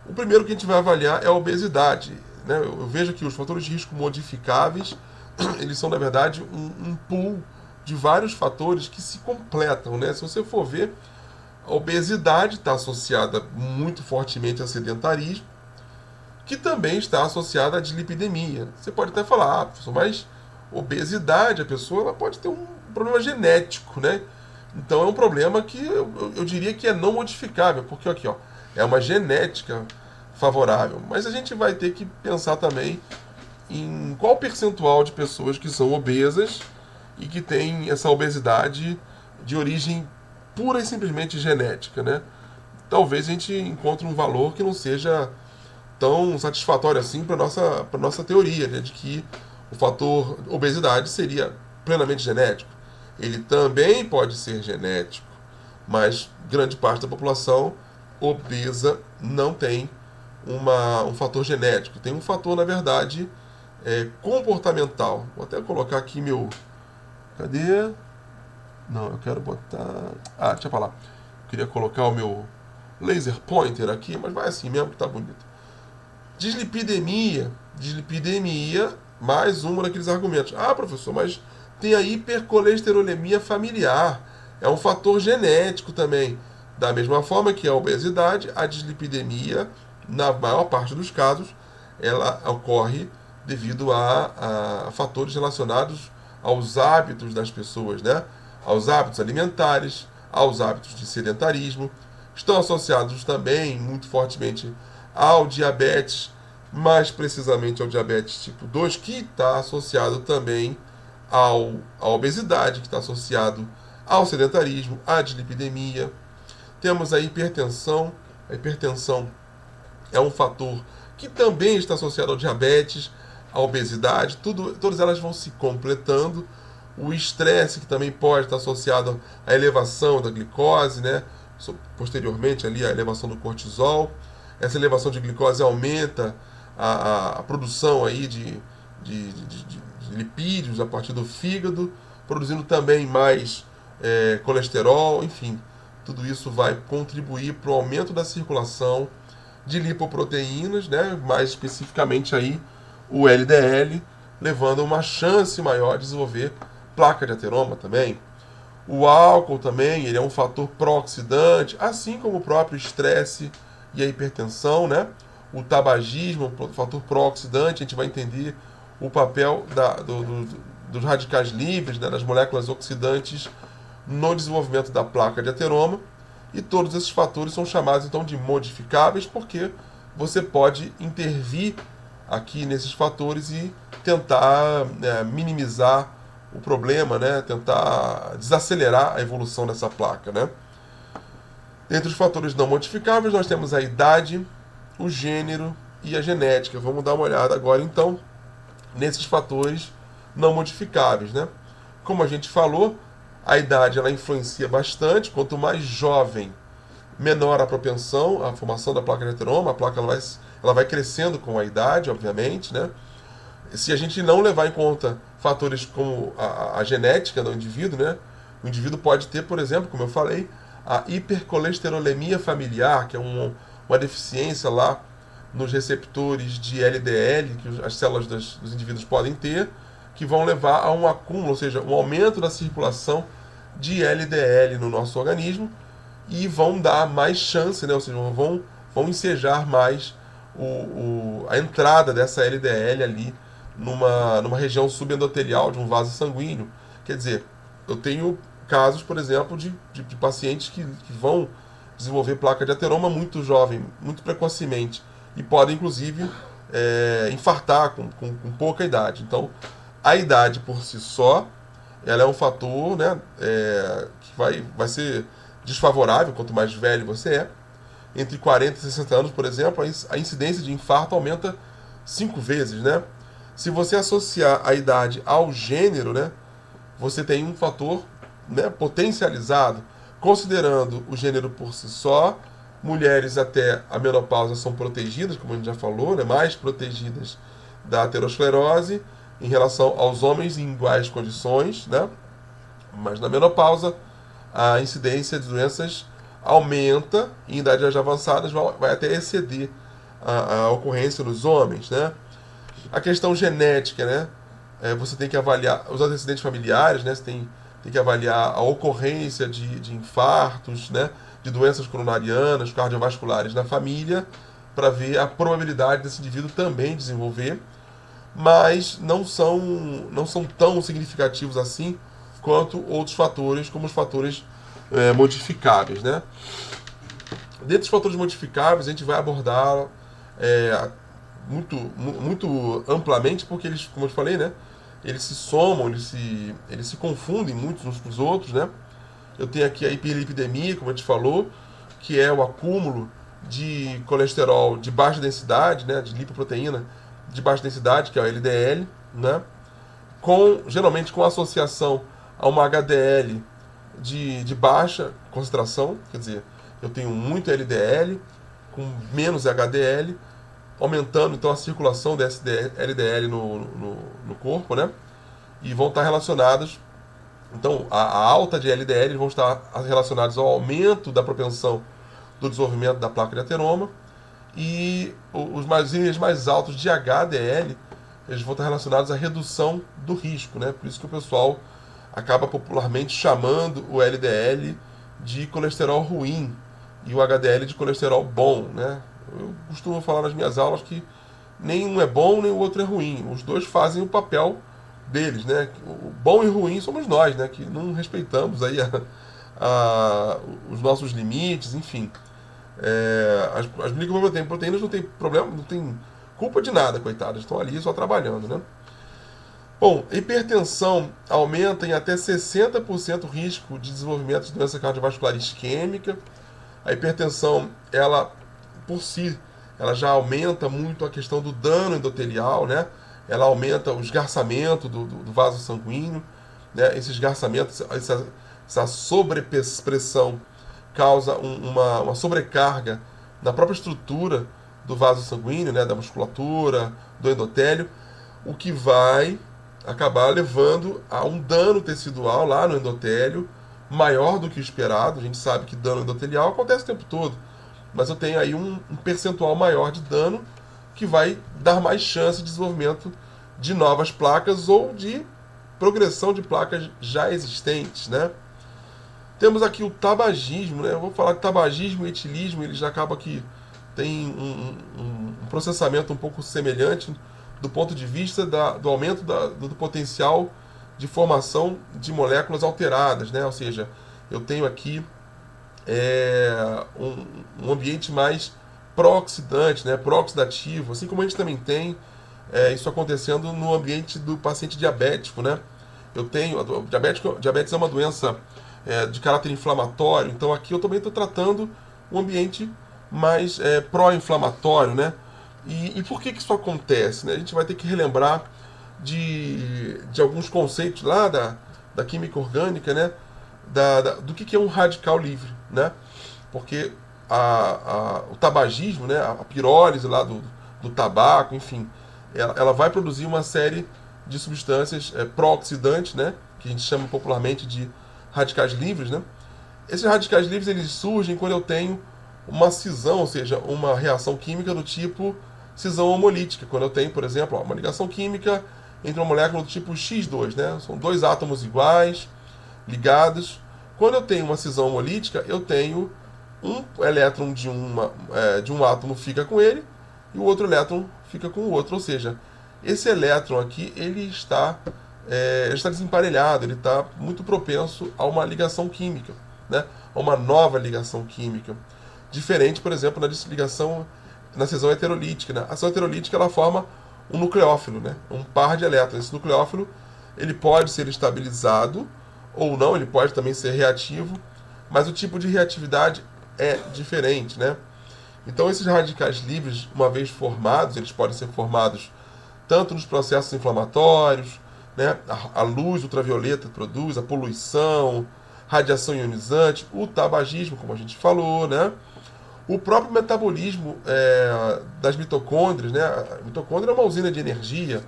O primeiro que a gente vai avaliar é a obesidade, né? Eu vejo que os fatores de risco modificáveis, eles são, na verdade, um pool de vários fatores que se completam, né? Se você for ver, a obesidade está associada muito fortemente a sedentarismo, que também está associada à dislipidemia. Você pode até falar, professor, mas obesidade, a pessoa ela pode ter um problema genético, né? Então é um problema que eu diria que é não modificável, porque aqui, ó, é uma genética favorável. Mas a gente vai ter que pensar também em qual percentual de pessoas que são obesas e que têm essa obesidade de origem pura e simplesmente genética, né? Talvez a gente encontre um valor que não seja tão satisfatório assim para nossa teoria, né, de que o fator obesidade seria plenamente genético. Ele também pode ser genético, mas grande parte da população obesa não tem um fator genético. Tem um fator, na verdade, comportamental. Vou até colocar aqui meu... Cadê? Não, eu quero botar... deixa eu falar. Eu queria colocar o meu laser pointer aqui, mas vai assim mesmo que tá bonito. Dislipidemia, mais um daqueles argumentos. Professor, mas tem a hipercolesterolemia familiar. É um fator genético também. Da mesma forma que a obesidade, a dislipidemia, na maior parte dos casos, ela ocorre devido a fatores relacionados aos hábitos das pessoas, né? Aos hábitos alimentares, aos hábitos de sedentarismo. Estão associados também muito fortemente ao diabetes mais precisamente ao diabetes tipo 2, que está associado também à obesidade, que está associado ao sedentarismo, à dislipidemia. Temos a hipertensão. A hipertensão é um fator que também está associado ao diabetes, à obesidade, todas elas vão se completando. O estresse, que também pode estar associado à elevação da glicose, né? Posteriormente ali a elevação do cortisol. Essa elevação de glicose aumenta a produção aí de lipídios a partir do fígado, produzindo também mais colesterol, enfim. Tudo isso vai contribuir para o aumento da circulação de lipoproteínas, né? Mais especificamente aí o LDL, levando a uma chance maior de desenvolver placa de ateroma também. O álcool também, ele é um fator pró-oxidante, assim como o próprio estresse e a hipertensão, né? O tabagismo, um fator pró-oxidante, a gente vai entender o papel dos radicais livres, né? Das moléculas oxidantes no desenvolvimento da placa de ateroma. E todos esses fatores são chamados então de modificáveis, porque você pode intervir aqui nesses fatores e tentar minimizar o problema, né? Tentar desacelerar a evolução dessa placa, né? Entre os fatores não modificáveis, nós temos a idade, o gênero e a genética. Vamos dar uma olhada agora, então, nesses fatores não modificáveis, né? Como a gente falou, a idade ela influencia bastante. Quanto mais jovem, menor a propensão à formação da placa de ateroma. A placa ela vai crescendo com a idade, obviamente, né? Se a gente não levar em conta fatores como a genética do indivíduo, né? O indivíduo pode ter, por exemplo, como eu falei, a hipercolesterolemia familiar, que é uma deficiência lá nos receptores de LDL que as células dos indivíduos podem ter, que vão levar a um acúmulo, ou seja, um aumento da circulação de LDL no nosso organismo e vão dar mais chance, né? Ou seja, vão ensejar mais a entrada dessa LDL ali numa região subendotelial de um vaso sanguíneo. Quer dizer, eu tenho casos, por exemplo, de pacientes que vão desenvolver placa de ateroma muito jovem, muito precocemente, e podem, inclusive, infartar com pouca idade. Então, a idade por si só, ela é um fator, né, que vai ser desfavorável quanto mais velho você é. Entre 40 e 60 anos, por exemplo, a incidência de infarto aumenta 5 vezes, né? Se você associar a idade ao gênero, né, você tem um fator, né, potencializado. Considerando o gênero por si só, mulheres até a menopausa são protegidas, como a gente já falou, né, mais protegidas da aterosclerose em relação aos homens em iguais condições, né? Mas na menopausa a incidência de doenças aumenta, em idades avançadas vai até exceder a ocorrência nos homens, né? A questão genética, né? Você tem que avaliar os antecedentes familiares, né? Você tem que avaliar a ocorrência de infartos, né? De doenças coronarianas, cardiovasculares na família, para ver a probabilidade desse indivíduo também desenvolver, mas não são tão significativos assim quanto outros fatores, como os fatores modificáveis, né? Dentre os fatores modificáveis, a gente vai abordar muito amplamente, porque eles, como eu falei, né? Eles se somam, eles se confundem muitos uns com os outros, né? Eu tenho aqui a hiperlipidemia, como a gente falou, que é o acúmulo de colesterol de baixa densidade, né? De lipoproteína de baixa densidade, que é o LDL, né? Geralmente com associação a uma HDL de baixa concentração, quer dizer, eu tenho muito LDL com menos HDL, aumentando então a circulação desse LDL no corpo, né? E vão estar relacionados, então a alta de LDL vão estar relacionados ao aumento da propensão do desenvolvimento da placa de ateroma, e os níveis mais altos de HDL eles vão estar relacionados à redução do risco, né? Por isso que o pessoal acaba popularmente chamando o LDL de colesterol ruim e o HDL de colesterol bom, né? Eu costumo falar nas minhas aulas que nem um é bom nem o outro é ruim. Os dois fazem o papel deles, né? O bom e o ruim somos nós, né? Que não respeitamos aí os nossos limites, enfim. As glicoproteínas não tem problema, não tem culpa de nada, coitadas, estão ali só trabalhando, né? Bom, hipertensão aumenta em até 60% o risco de desenvolvimento de doença cardiovascular isquêmica. A hipertensão, ela por si, ela já aumenta muito a questão do dano endotelial, né? Ela aumenta o esgarçamento do vaso sanguíneo, né? Esse esgarçamento, essa sobrepressão causa uma sobrecarga na própria estrutura do vaso sanguíneo, né? Da musculatura, do endotélio, o que vai acabar levando a um dano tecidual lá no endotélio maior do que o esperado. A gente sabe que dano endotelial acontece o tempo todo, mas eu tenho aí um percentual maior de dano que vai dar mais chance de desenvolvimento de novas placas ou de progressão de placas já existentes, né? Temos aqui o tabagismo, né? Eu vou falar de tabagismo e etilismo, eles acabam que tem um processamento um pouco semelhante do ponto de vista do aumento do potencial de formação de moléculas alteradas, né? Ou seja, eu tenho aqui um ambiente mais pró-oxidante, né? Pró-oxidativo, assim como a gente também tem isso acontecendo no ambiente do paciente diabético, né? Eu tenho, diabetes é uma doença de caráter inflamatório, então aqui eu também estou tratando um ambiente mais pró-inflamatório, né? E por que isso acontece, né? A gente vai ter que relembrar de alguns conceitos lá da química orgânica, né? Do que é um radical livre, né? Porque o tabagismo, né? A pirólise lá do tabaco, enfim, ela vai produzir uma série de substâncias pró-oxidantes, né? Que a gente chama popularmente de radicais livres, né? Esses radicais livres eles surgem quando eu tenho uma cisão, ou seja, uma reação química do tipo cisão homolítica, quando eu tenho, por exemplo, uma ligação química entre uma molécula do tipo X2, né? São dois átomos iguais, ligados. Quando eu tenho uma cisão homolítica, eu tenho um elétron de um átomo fica com ele e o outro elétron fica com o outro, ou seja, esse elétron aqui ele está desemparelhado, ele está muito propenso a uma ligação química, né? A uma nova ligação química. Diferente, por exemplo, na cisão heterolítica, né? A cisão heterolítica ela forma um nucleófilo, né? Um par de elétrons. Esse nucleófilo ele pode ser estabilizado ou não, ele pode também ser reativo, mas o tipo de reatividade é diferente, né? Então esses radicais livres, uma vez formados, eles podem ser formados tanto nos processos inflamatórios, né? A luz ultravioleta produz, a poluição, radiação ionizante, o tabagismo, como a gente falou, né? O próprio metabolismo das mitocôndrias, né? A mitocôndria é uma usina de energia,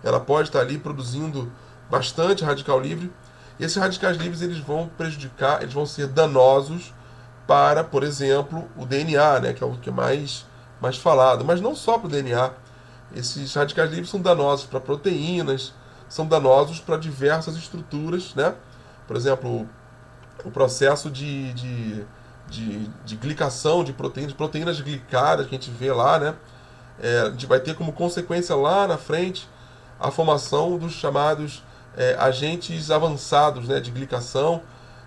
ela pode estar ali produzindo bastante radical livre. E esses radicais livres eles vão prejudicar, eles vão ser danosos para, por exemplo, o DNA, né? Que é o que é mais falado. Mas não só para o DNA. Esses radicais livres são danosos para proteínas, são danosos para diversas estruturas, né? Por exemplo, o processo de glicação de proteínas glicadas que a gente vê lá, né? A gente vai ter como consequência lá na frente a formação dos chamados agentes avançados, né, de glicação,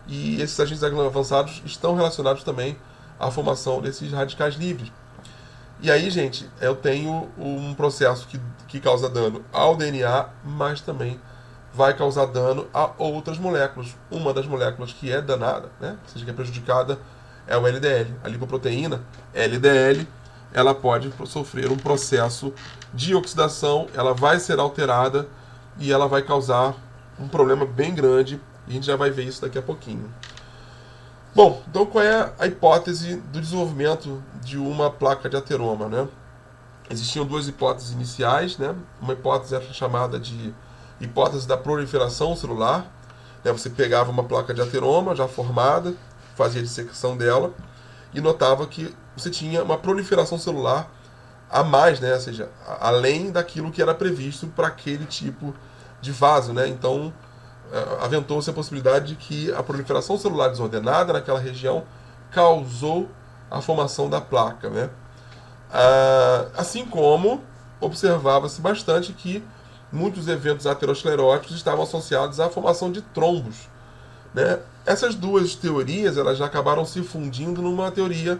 e esses agentes avançados estão relacionados também à formação desses radicais livres. E aí, gente, eu tenho um processo que causa dano ao DNA, mas também vai causar dano a outras moléculas. Uma das moléculas que é danada, né, ou seja, que é prejudicada, é o LDL. A lipoproteína LDL, ela pode sofrer um processo de oxidação, ela vai ser alterada e ela vai causar um problema bem grande, e a gente já vai ver isso daqui a pouquinho. Bom, então qual é a hipótese do desenvolvimento de uma placa de ateroma, né? Existiam duas hipóteses iniciais, né? Uma hipótese era chamada de hipótese da proliferação celular, né? Você pegava uma placa de ateroma já formada, fazia a dissecção dela e notava que você tinha uma proliferação celular a mais, né? Ou seja, além daquilo que era previsto para aquele tipo de vaso, né? Então, aventou-se a possibilidade de que a proliferação celular desordenada naquela região causou a formação da placa, né? Assim como observava-se bastante que muitos eventos ateroscleróticos estavam associados à formação de trombos, né? Essas duas teorias elas já acabaram se fundindo numa teoria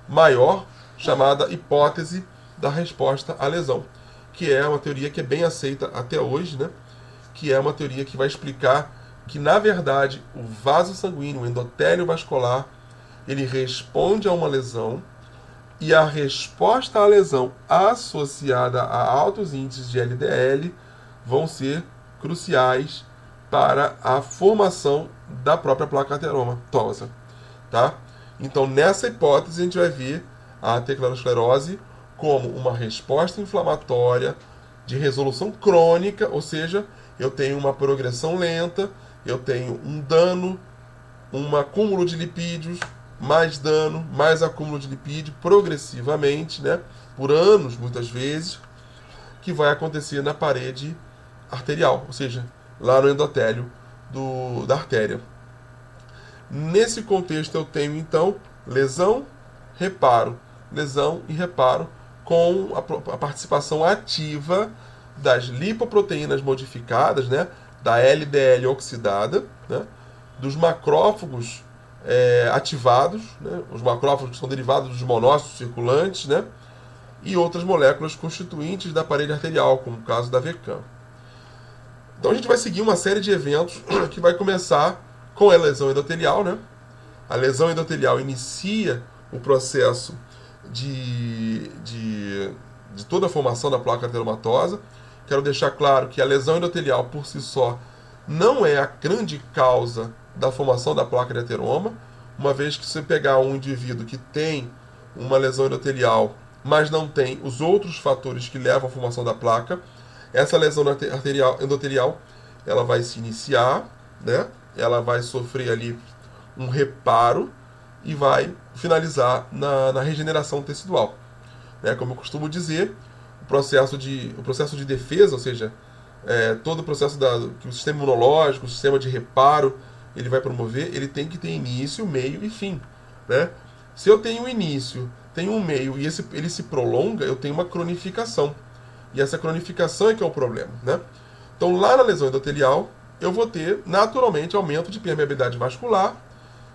maior chamada hipótese da resposta à lesão, que é uma teoria que é bem aceita até hoje, né? Que é uma teoria que vai explicar que, na verdade, o vaso sanguíneo, o endotélio vascular, ele responde a uma lesão, e a resposta à lesão associada a altos índices de LDL vão ser cruciais para a formação da própria placa ateromatosa, tá? Então, nessa hipótese, a gente vai ver a aterosclerose como uma resposta inflamatória de resolução crônica, ou seja, eu tenho uma progressão lenta, eu tenho um dano, um acúmulo de lipídios, mais dano, mais acúmulo de lipídio progressivamente, né, por anos muitas vezes, que vai acontecer na parede arterial, ou seja, lá no endotélio da artéria. Nesse contexto eu tenho então lesão, reparo, lesão e reparo com a participação ativa das lipoproteínas modificadas, né, da LDL oxidada, né, dos macrófagos ativados, né, os macrófagos que são derivados dos monócitos circulantes, né, e outras moléculas constituintes da parede arterial, como o caso da VCAM. Então a gente vai seguir uma série de eventos que vai começar com a lesão endotelial, né? A lesão endotelial inicia o processo de toda a formação da placa ateromatosa. Quero deixar claro que a lesão endotelial por si só não é a grande causa da formação da placa de ateroma, uma vez que se você pegar um indivíduo que tem uma lesão endotelial, mas não tem os outros fatores que levam à formação da placa, essa lesão endotelial ela vai se iniciar, né? Ela vai sofrer ali um reparo e vai finalizar na regeneração tecidual. Né? Como eu costumo dizer, o processo de defesa, ou seja, todo o processo que o sistema imunológico, o sistema de reparo, ele vai promover, ele tem que ter início, meio e fim. Né? Se eu tenho um início, tenho um meio e ele se prolonga, eu tenho uma cronificação. E essa cronificação é que é o problema. Né? Então, lá na lesão endotelial, eu vou ter, naturalmente, aumento de permeabilidade vascular,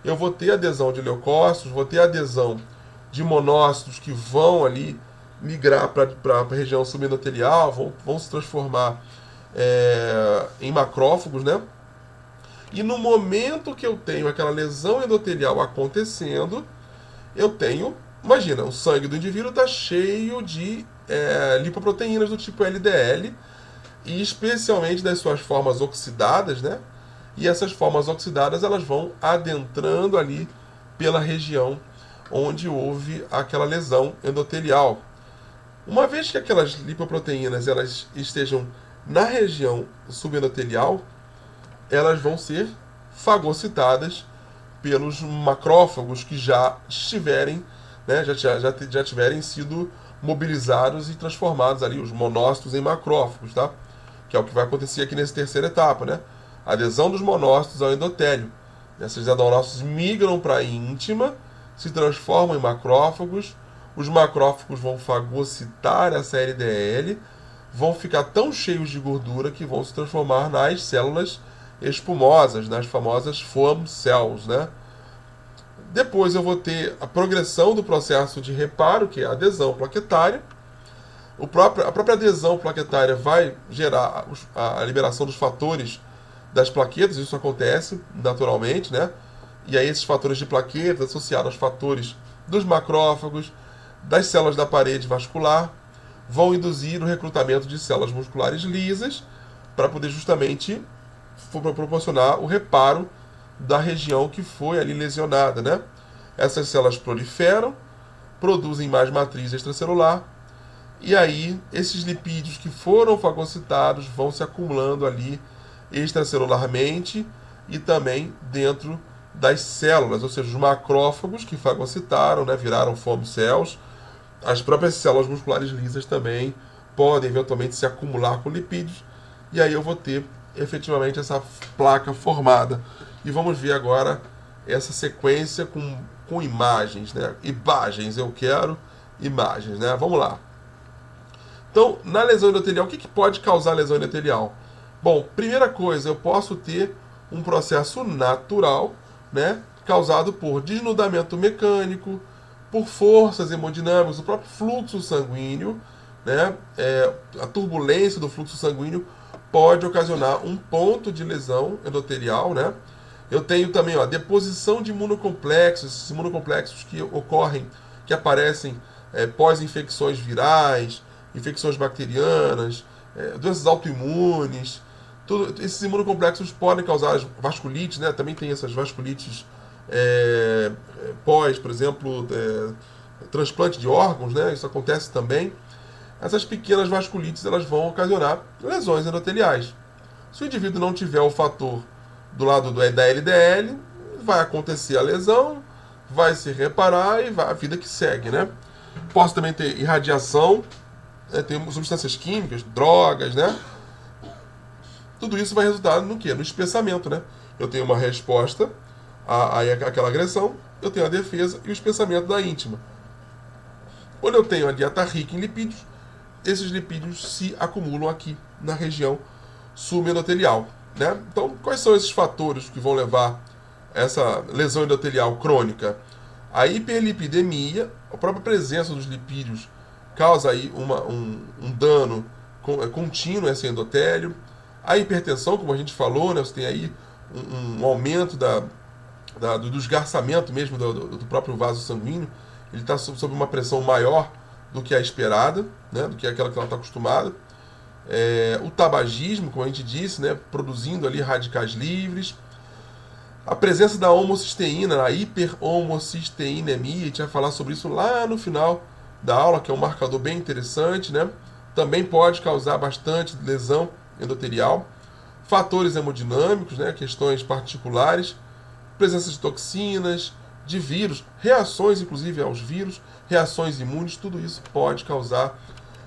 eu vou ter adesão de leucócitos, vou ter adesão de monócitos que vão ali migrar para a região subendotelial, vão se transformar em macrófagos, né? E no momento que eu tenho aquela lesão endotelial acontecendo, eu tenho, imagina, o sangue do indivíduo está cheio de lipoproteínas do tipo LDL, e especialmente das suas formas oxidadas, né? E essas formas oxidadas elas vão adentrando ali pela região onde houve aquela lesão endotelial. Uma vez que aquelas lipoproteínas elas estejam na região subendotelial, elas vão ser fagocitadas pelos macrófagos que já estiverem, né, já tiverem sido mobilizados e transformados ali, os monócitos em macrófagos, tá? Que é o que vai acontecer aqui nessa terceira etapa, né? A adesão dos monócitos ao endotélio. Esses monócitos migram para a íntima, se transformam em macrófagos, os macrófagos vão fagocitar essa LDL, vão ficar tão cheios de gordura que vão se transformar nas células espumosas, nas famosas foam cells, né? Depois eu vou ter a progressão do processo de reparo, que é a adesão plaquetária. A própria adesão plaquetária vai gerar a liberação dos fatores das plaquetas, isso acontece naturalmente, né? E aí esses fatores de plaquetas associados aos fatores dos macrófagos, das células da parede vascular, vão induzir o recrutamento de células musculares lisas para poder justamente proporcionar o reparo da região que foi ali lesionada, né? Essas células proliferam, produzem mais matriz extracelular, e aí esses lipídios que foram fagocitados vão se acumulando ali extracelularmente e também dentro das células, ou seja, os macrófagos que fagocitaram, né, viraram foam cells, as próprias células musculares lisas também podem eventualmente se acumular com lipídios, e aí eu vou ter efetivamente essa placa formada. E vamos ver agora essa sequência com imagens, né? Imagens, eu quero imagens, né? Vamos lá. Então, na lesão endotelial, o que pode causar lesão endotelial? Bom, primeira coisa, eu posso ter um processo natural, né? Causado por desnudamento mecânico, por forças hemodinâmicas, o próprio fluxo sanguíneo, né? A turbulência do fluxo sanguíneo pode ocasionar um ponto de lesão endotelial, né? Eu tenho também, ó, deposição de imunocomplexos, esses imunocomplexos que ocorrem, que aparecem pós-infecções virais, infecções bacterianas, doenças autoimunes. Esses imunocomplexos podem causar vasculites, né? Também tem essas vasculites pós, por exemplo, transplante de órgãos, né? Isso acontece também. Essas pequenas vasculites elas vão ocasionar lesões endoteliais. Se o indivíduo não tiver o fator do lado da LDL, vai acontecer a lesão, vai se reparar e vai a vida que segue, né? Posso também ter irradiação, tem substâncias químicas, drogas, né? Tudo isso vai resultar no quê? No espessamento, né? Eu tenho uma resposta àquela agressão, eu tenho a defesa e o espessamento da íntima. Quando eu tenho a dieta rica em lipídios, esses lipídios se acumulam aqui na região subendotelial, né? Então, quais são esses fatores que vão levar a essa lesão endotelial crônica? A hiperlipidemia, a própria presença dos lipídios causa aí um dano contínuo a esse endotélio. A hipertensão, como a gente falou, né? Você tem aí um aumento do esgarçamento mesmo do próprio vaso sanguíneo. Ele está sob uma pressão maior do que a esperada, né? Do que aquela que ela está acostumada. O tabagismo, como a gente disse, né? Produzindo ali radicais livres. A presença da homocisteína, a hiperhomocisteinemia, a gente vai falar sobre isso lá no final da aula, que é um marcador bem interessante, né? Também pode causar bastante lesão endotelial. Fatores hemodinâmicos, né? Questões particulares, presença de toxinas, de vírus, reações inclusive aos vírus, reações imunes, tudo isso pode causar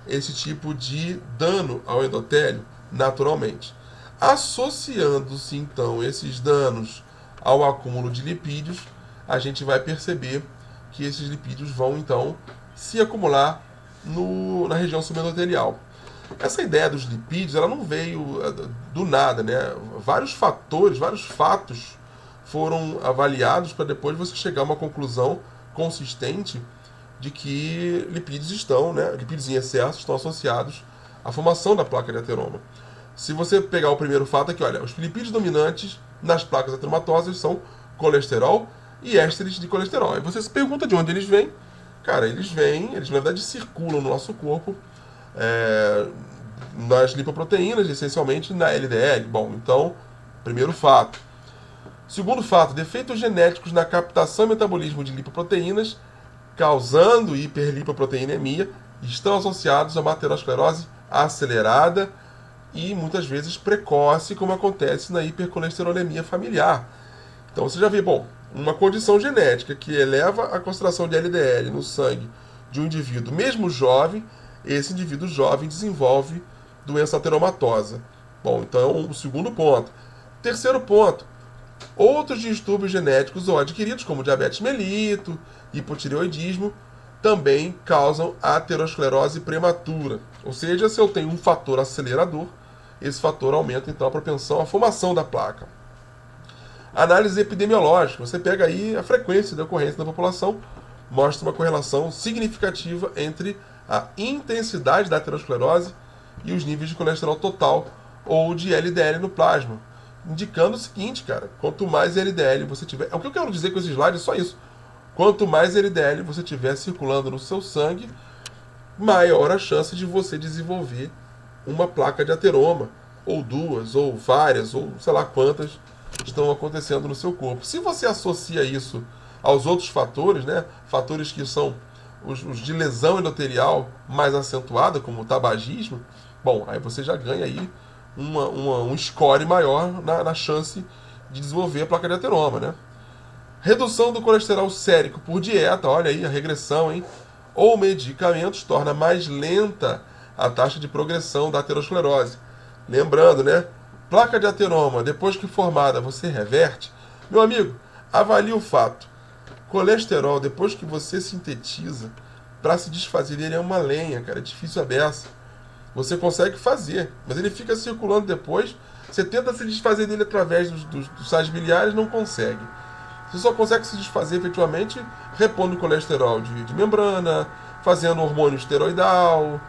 esse tipo de dano ao endotélio naturalmente. Associando-se então esses danos ao acúmulo de lipídios, a gente vai perceber que esses lipídios vão então se acumular na região subendotelial. Essa ideia dos lipídios, ela não veio do nada, né? Vários fatores, vários fatos foram avaliados para depois você chegar a uma conclusão consistente de que lipídios lipídios em excesso estão associados à formação da placa de ateroma. Se você pegar o primeiro fato aqui, olha, os lipídios dominantes nas placas ateromatosas são colesterol e ésteres de colesterol. Aí você se pergunta de onde eles vêm. Cara, eles na verdade circulam no nosso corpo nas lipoproteínas, essencialmente na LDL. Bom, então, primeiro fato. Segundo fato, defeitos genéticos na captação e metabolismo de lipoproteínas, causando hiperlipoproteinemia, estão associados a uma aterosclerose acelerada e muitas vezes precoce, como acontece na hipercolesterolemia familiar. Então você já vê, uma condição genética que eleva a concentração de LDL no sangue de um indivíduo, mesmo jovem, esse indivíduo jovem desenvolve doença ateromatosa. Bom, então o segundo ponto. Terceiro ponto, outros distúrbios genéticos ou adquiridos, como diabetes mellitus, hipotireoidismo, também causam aterosclerose prematura. Ou seja, se eu tenho um fator acelerador, esse fator aumenta então a propensão à formação da placa. Análise epidemiológica. Você pega aí a frequência de ocorrência da população, mostra uma correlação significativa entre a intensidade da aterosclerose e os níveis de colesterol total ou de LDL no plasma. Indicando o seguinte, cara, quanto mais LDL você tiver... O que eu quero dizer com esse slide é só isso. Quanto mais LDL você tiver circulando no seu sangue, maior a chance de você desenvolver uma placa de ateroma, ou duas, ou várias, ou sei lá quantas estão acontecendo no seu corpo. Se você associa isso aos outros fatores, né, fatores que são os de lesão endotelial mais acentuada, como o tabagismo, bom, aí você já ganha aí um score maior na chance de desenvolver a placa de ateroma, né? Redução do colesterol sérico por dieta, olha aí a regressão, hein? Ou medicamentos torna mais lenta a taxa de progressão da aterosclerose. Lembrando, né? Placa de ateroma, depois que formada, você reverte. Meu amigo, avalie o fato. Colesterol, depois que você sintetiza, para se desfazer dele é uma lenha, cara, é difícil a beça. Você consegue fazer, mas ele fica circulando depois. Você tenta se desfazer dele através dos sais biliares, não consegue. Você só consegue se desfazer efetivamente repondo colesterol de membrana, fazendo hormônio esteroidal,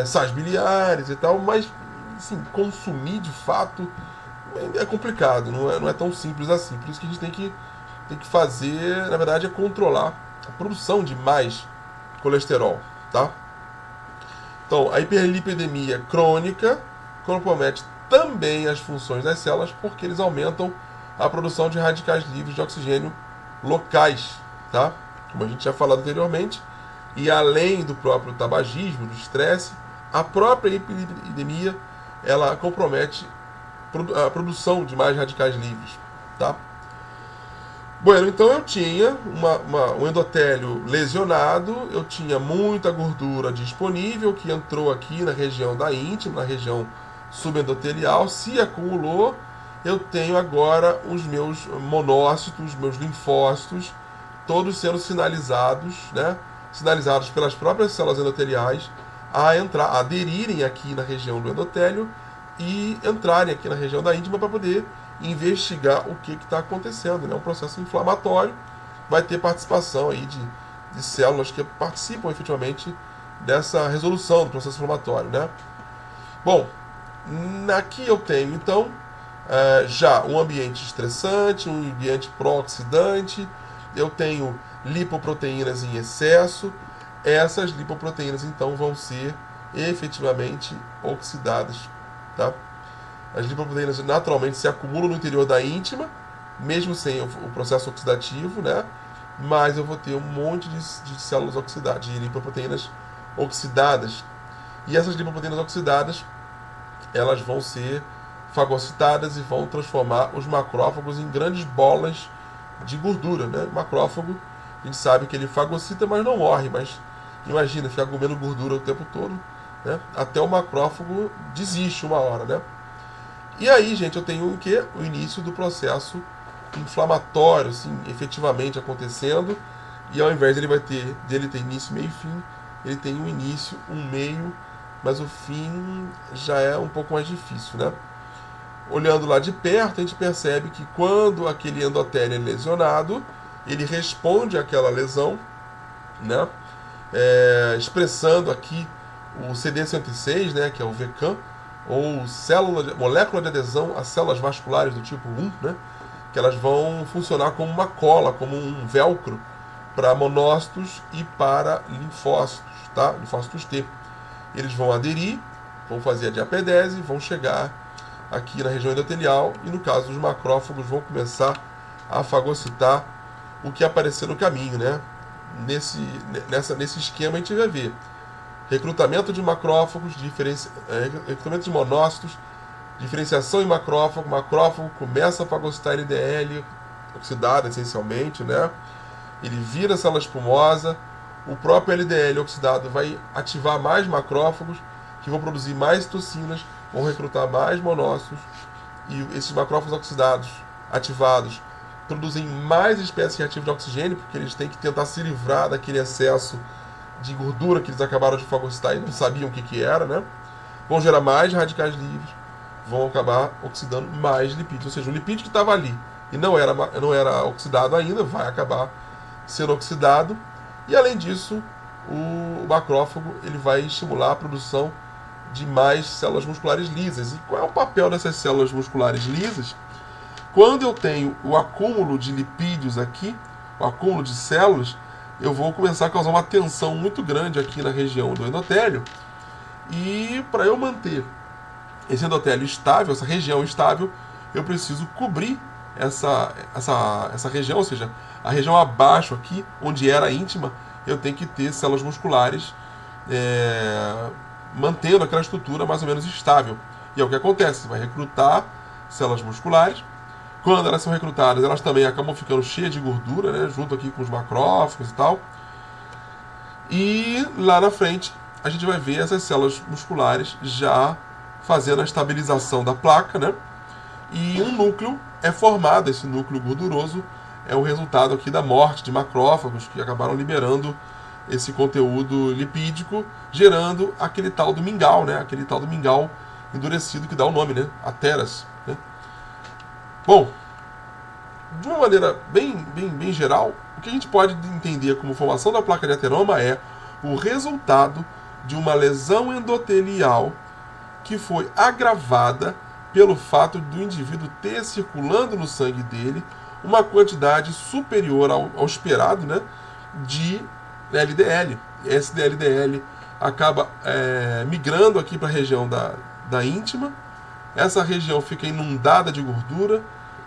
sais biliares e tal, mas assim, consumir de fato é complicado, não é tão simples assim. Por isso que a gente tem que fazer, na verdade, é controlar a produção de mais colesterol, tá? Então, a hiperlipidemia crônica compromete também as funções das células porque eles aumentam a produção de radicais livres de oxigênio locais, tá? Como a gente já falado anteriormente, e além do próprio tabagismo, do estresse, a própria hiperlipidemia ela compromete a produção de mais radicais livres, tá? Bueno, então eu tinha um endotélio lesionado, eu tinha muita gordura disponível que entrou aqui na região da íntima, na região subendotelial, se acumulou, eu tenho agora os meus monócitos, meus linfócitos, todos sendo sinalizados, né? Sinalizados pelas próprias células endoteliais a aderirem aqui na região do endotélio e entrarem aqui na região da íntima para poder investigar o que está acontecendo. É um processo inflamatório, vai ter participação aí de células que participam efetivamente dessa resolução do processo inflamatório, né? Bom, aqui eu tenho então já um ambiente estressante, um ambiente pró-oxidante, eu tenho lipoproteínas em excesso, essas lipoproteínas então vão ser efetivamente oxidadas, tá? As lipoproteínas naturalmente se acumulam no interior da íntima, mesmo sem o processo oxidativo, né? Mas eu vou ter um monte de células oxidadas, de lipoproteínas oxidadas. E essas lipoproteínas oxidadas, elas vão ser fagocitadas e vão transformar os macrófagos em grandes bolas de gordura, né? O macrófago, a gente sabe que ele fagocita, mas não morre, mas imagina, ficar comendo gordura o tempo todo, né? Até o macrófago desiste uma hora, né? E aí, gente, eu tenho o quê? O início do processo inflamatório, assim, efetivamente acontecendo. E ao invés dele ter início, meio e fim, ele tem um início, um meio, mas o fim já é um pouco mais difícil, né? Olhando lá de perto, a gente percebe que quando aquele endotélio é lesionado, ele responde àquela lesão, né? Expressando aqui o CD106, né, que é o VCAM, ou molécula de adesão a células vasculares do tipo 1, né, que elas vão funcionar como uma cola, como um velcro para monócitos e para linfócitos, tá? Linfócitos T. Eles vão aderir, vão fazer a diapedese, vão chegar aqui na região endotelial e, no caso, os macrófagos vão começar a fagocitar o que aparecer no caminho, né? Nesse esquema a gente vai ver recrutamento de macrófagos, recrutamento de monócitos, diferenciação em macrófago, macrófago começa a fagocitar LDL, oxidado essencialmente, né? Ele vira célula espumosa, o próprio LDL oxidado vai ativar mais macrófagos, que vão produzir mais toxinas, vão recrutar mais monócitos, e esses macrófagos oxidados, ativados, produzem mais espécies reativas de oxigênio, porque eles têm que tentar se livrar daquele excesso de gordura que eles acabaram de fagocitar e não sabiam o que era, né? Vão gerar mais radicais livres, vão acabar oxidando mais lipídios. Ou seja, o lipídio que estava ali e não era oxidado ainda, vai acabar sendo oxidado. E além disso, o macrófago ele vai estimular a produção de mais células musculares lisas. E qual é o papel dessas células musculares lisas? Quando eu tenho o acúmulo de lipídios aqui, o acúmulo de células, eu vou começar a causar uma tensão muito grande aqui na região do endotélio. E para eu manter esse endotélio estável, essa região estável, eu preciso cobrir essa região, ou seja, a região abaixo aqui, onde era íntima, eu tenho que ter células musculares mantendo aquela estrutura mais ou menos estável. E é o que acontece, você vai recrutar células musculares. Quando elas são recrutadas, elas também acabam ficando cheias de gordura, né, junto aqui com os macrófagos e tal. E lá na frente, a gente vai ver essas células musculares já fazendo a estabilização da placa, né? E um núcleo é formado, esse núcleo gorduroso é o resultado aqui da morte de macrófagos que acabaram liberando esse conteúdo lipídico, gerando aquele tal do mingau, né? Aquele tal do mingau endurecido que dá o nome, né? Ateras, né? Bom, de uma uma maneira bem geral, o que a gente pode entender como formação da placa de ateroma é o resultado de uma lesão endotelial que foi agravada pelo fato do indivíduo ter circulando no sangue dele uma quantidade superior ao esperado, né, de LDL. Esse LDL acaba migrando aqui para a região da íntima. Essa região fica inundada de gordura.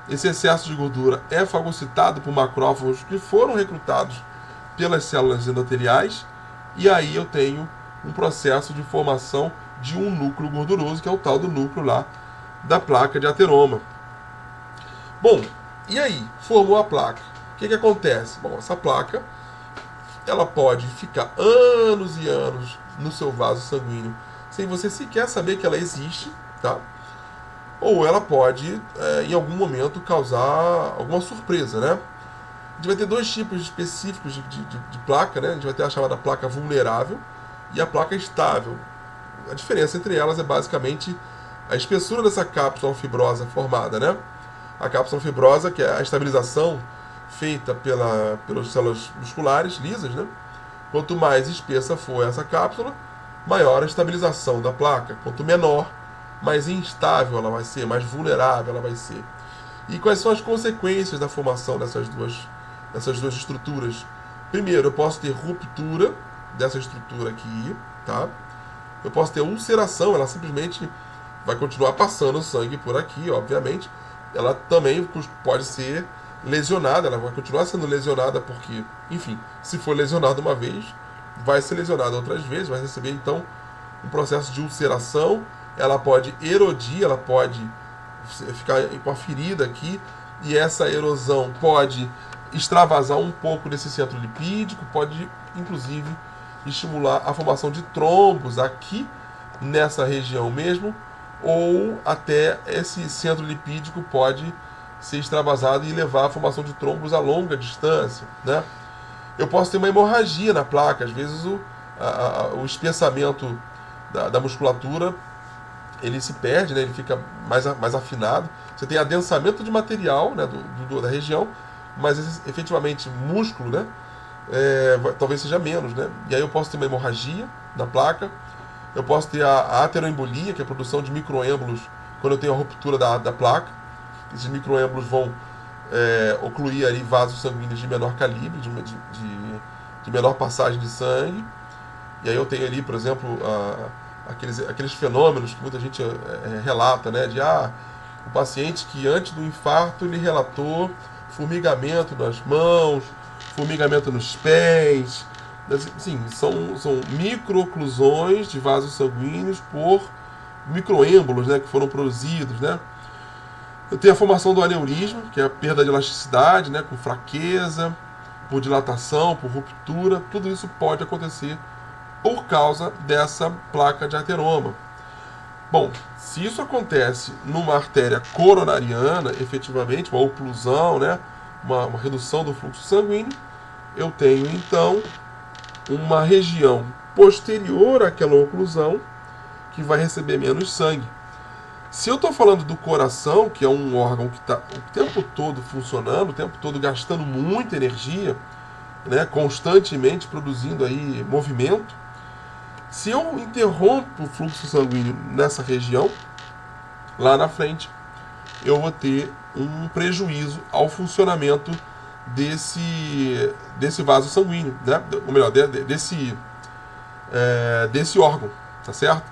Esse excesso de gordura é fagocitado por macrófagos que foram recrutados pelas células endoteliais. E aí eu tenho um processo de formação de um núcleo gorduroso, que é o tal do núcleo lá da placa de ateroma. Bom, e aí? Formou a placa. O que acontece? Bom, essa placa ela pode ficar anos e anos no seu vaso sanguíneo sem você sequer saber que ela existe, tá? Ou ela pode, em algum momento, causar alguma surpresa, né? A gente vai ter dois tipos específicos de placa, né? A gente vai ter a chamada placa vulnerável e a placa estável. A diferença entre elas é basicamente a espessura dessa cápsula fibrosa formada, né? A cápsula fibrosa, que é a estabilização feita pelas células musculares lisas, né? Quanto mais espessa for essa cápsula, maior a estabilização da placa. Quanto menor, mais instável ela vai ser, mais vulnerável ela vai ser. E quais são as consequências da formação dessas duas estruturas? Primeiro, eu posso ter ruptura dessa estrutura aqui, tá? Eu posso ter ulceração, ela simplesmente vai continuar passando sangue por aqui, obviamente. Ela também pode ser lesionada, ela vai continuar sendo lesionada porque, enfim, se for lesionada uma vez, vai ser lesionada outras vezes, vai receber então um processo de ulceração. Ela pode erodir, ela pode ficar com a ferida aqui, e essa erosão pode extravasar um pouco desse centro lipídico, pode inclusive estimular a formação de trombos aqui nessa região mesmo, ou até esse centro lipídico pode ser extravasado e levar à formação de trombos a longa distância, né? Eu posso ter uma hemorragia na placa, às vezes o espessamento da musculatura ele se perde, né? Ele fica mais afinado. Você tem adensamento de material, né, da região, mas efetivamente músculo, né, talvez seja menos, né? E aí eu posso ter uma hemorragia na placa, eu posso ter a ateroembolia, que é a produção de microêmbolos quando eu tenho a ruptura da placa. Esses microêmbolos vão ocluir ali vasos sanguíneos de menor calibre, de menor passagem de sangue. E aí eu tenho ali, por exemplo, aqueles fenômenos que muita gente relata, né? O paciente que antes do infarto ele relatou formigamento nas mãos, formigamento nos pés. Sim, são microoclusões de vasos sanguíneos por microêmbolos, né, que foram produzidos, né? Eu tenho a formação do aneurisma, que é a perda de elasticidade, né, com fraqueza, por dilatação, por ruptura. Tudo isso pode acontecer por causa dessa placa de ateroma. Bom, se isso acontece numa artéria coronariana, efetivamente, uma oclusão, né, uma redução do fluxo sanguíneo, eu tenho então uma região posterior àquela oclusão que vai receber menos sangue. Se eu estou falando do coração, que é um órgão que está o tempo todo funcionando, o tempo todo gastando muita energia, né, constantemente produzindo aí movimento, se eu interrompo o fluxo sanguíneo nessa região, lá na frente, eu vou ter um prejuízo ao funcionamento desse vaso sanguíneo, né? Ou melhor, desse órgão, tá certo?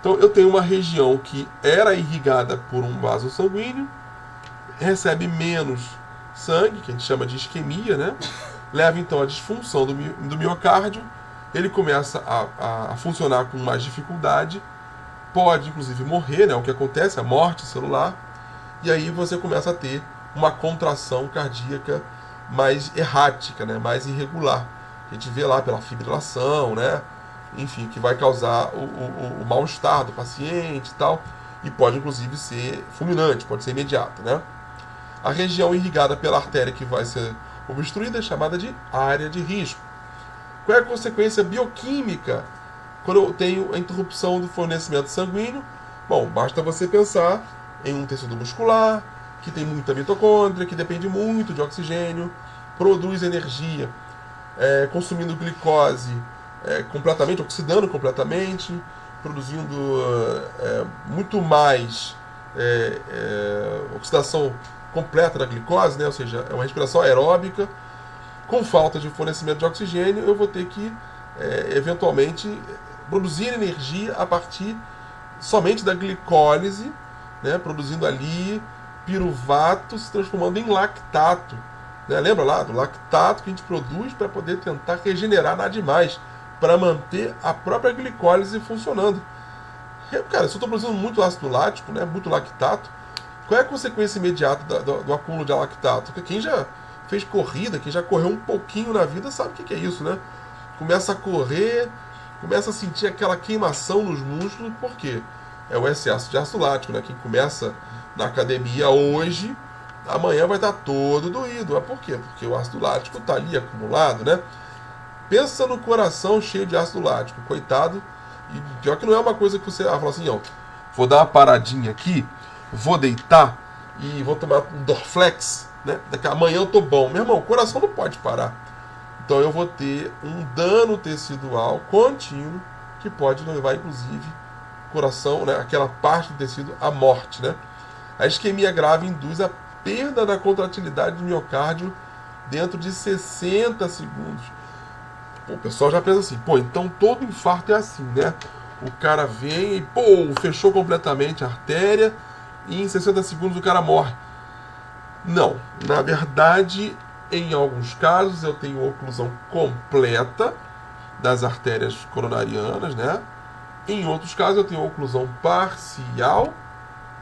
Então eu tenho uma região que era irrigada por um vaso sanguíneo, recebe menos sangue, que a gente chama de isquemia, né? Leva então à disfunção do miocárdio, ele começa a funcionar com mais dificuldade, pode inclusive morrer, né? O que acontece, a morte celular, e aí você começa a ter uma contração cardíaca mais errática, né? Mais irregular. A gente vê lá pela fibrilação, né? Enfim, que vai causar o mal-estar do paciente e tal, e pode inclusive ser fulminante, pode ser imediato, né? A região irrigada pela artéria que vai ser obstruída é chamada de área de risco. Qual é a consequência bioquímica quando eu tenho a interrupção do fornecimento sanguíneo? Bom, basta você pensar em um tecido muscular, que tem muita mitocôndria, que depende muito de oxigênio, produz energia consumindo glicose completamente, oxidando completamente, produzindo muito mais oxidação completa da glicose, né? Ou seja, é uma respiração aeróbica. Com falta de fornecimento de oxigênio, eu vou ter que eventualmente produzir energia a partir somente da glicólise, né? Produzindo ali piruvato se transformando em lactato. Né? Lembra lá do lactato que a gente produz para poder tentar regenerar nada demais, para manter a própria glicólise funcionando. Cara, se eu estou produzindo muito ácido lático, né, muito lactato, qual é a consequência imediata do acúmulo de lactato? Porque quem já fez corrida, quem já correu um pouquinho na vida, sabe o que é isso, né? Começa a correr, começa a sentir aquela queimação nos músculos, por quê? É o excesso de ácido lático, né? Quem começa na academia hoje, amanhã vai estar todo doído. Mas por quê? Porque o ácido lático está ali acumulado, né? Pensa no coração cheio de ácido lático, coitado. E pior que não é uma coisa que você fala assim, ó, vou dar uma paradinha aqui, vou deitar e vou tomar um Dorflex, né? Daqui a amanhã eu tô bom. Meu irmão, o coração não pode parar. Então eu vou ter um dano tecidual contínuo que pode levar, inclusive, o coração, né, aquela parte do tecido, à morte, né? A isquemia grave induz a perda da contratilidade do miocárdio dentro de 60 segundos. Pô, o pessoal já pensa assim, pô, então todo infarto é assim, né? O cara vem e, pô, fechou completamente a artéria e em 60 segundos o cara morre. Não, na verdade, em alguns casos eu tenho oclusão completa das artérias coronarianas, né? Em outros casos eu tenho oclusão parcial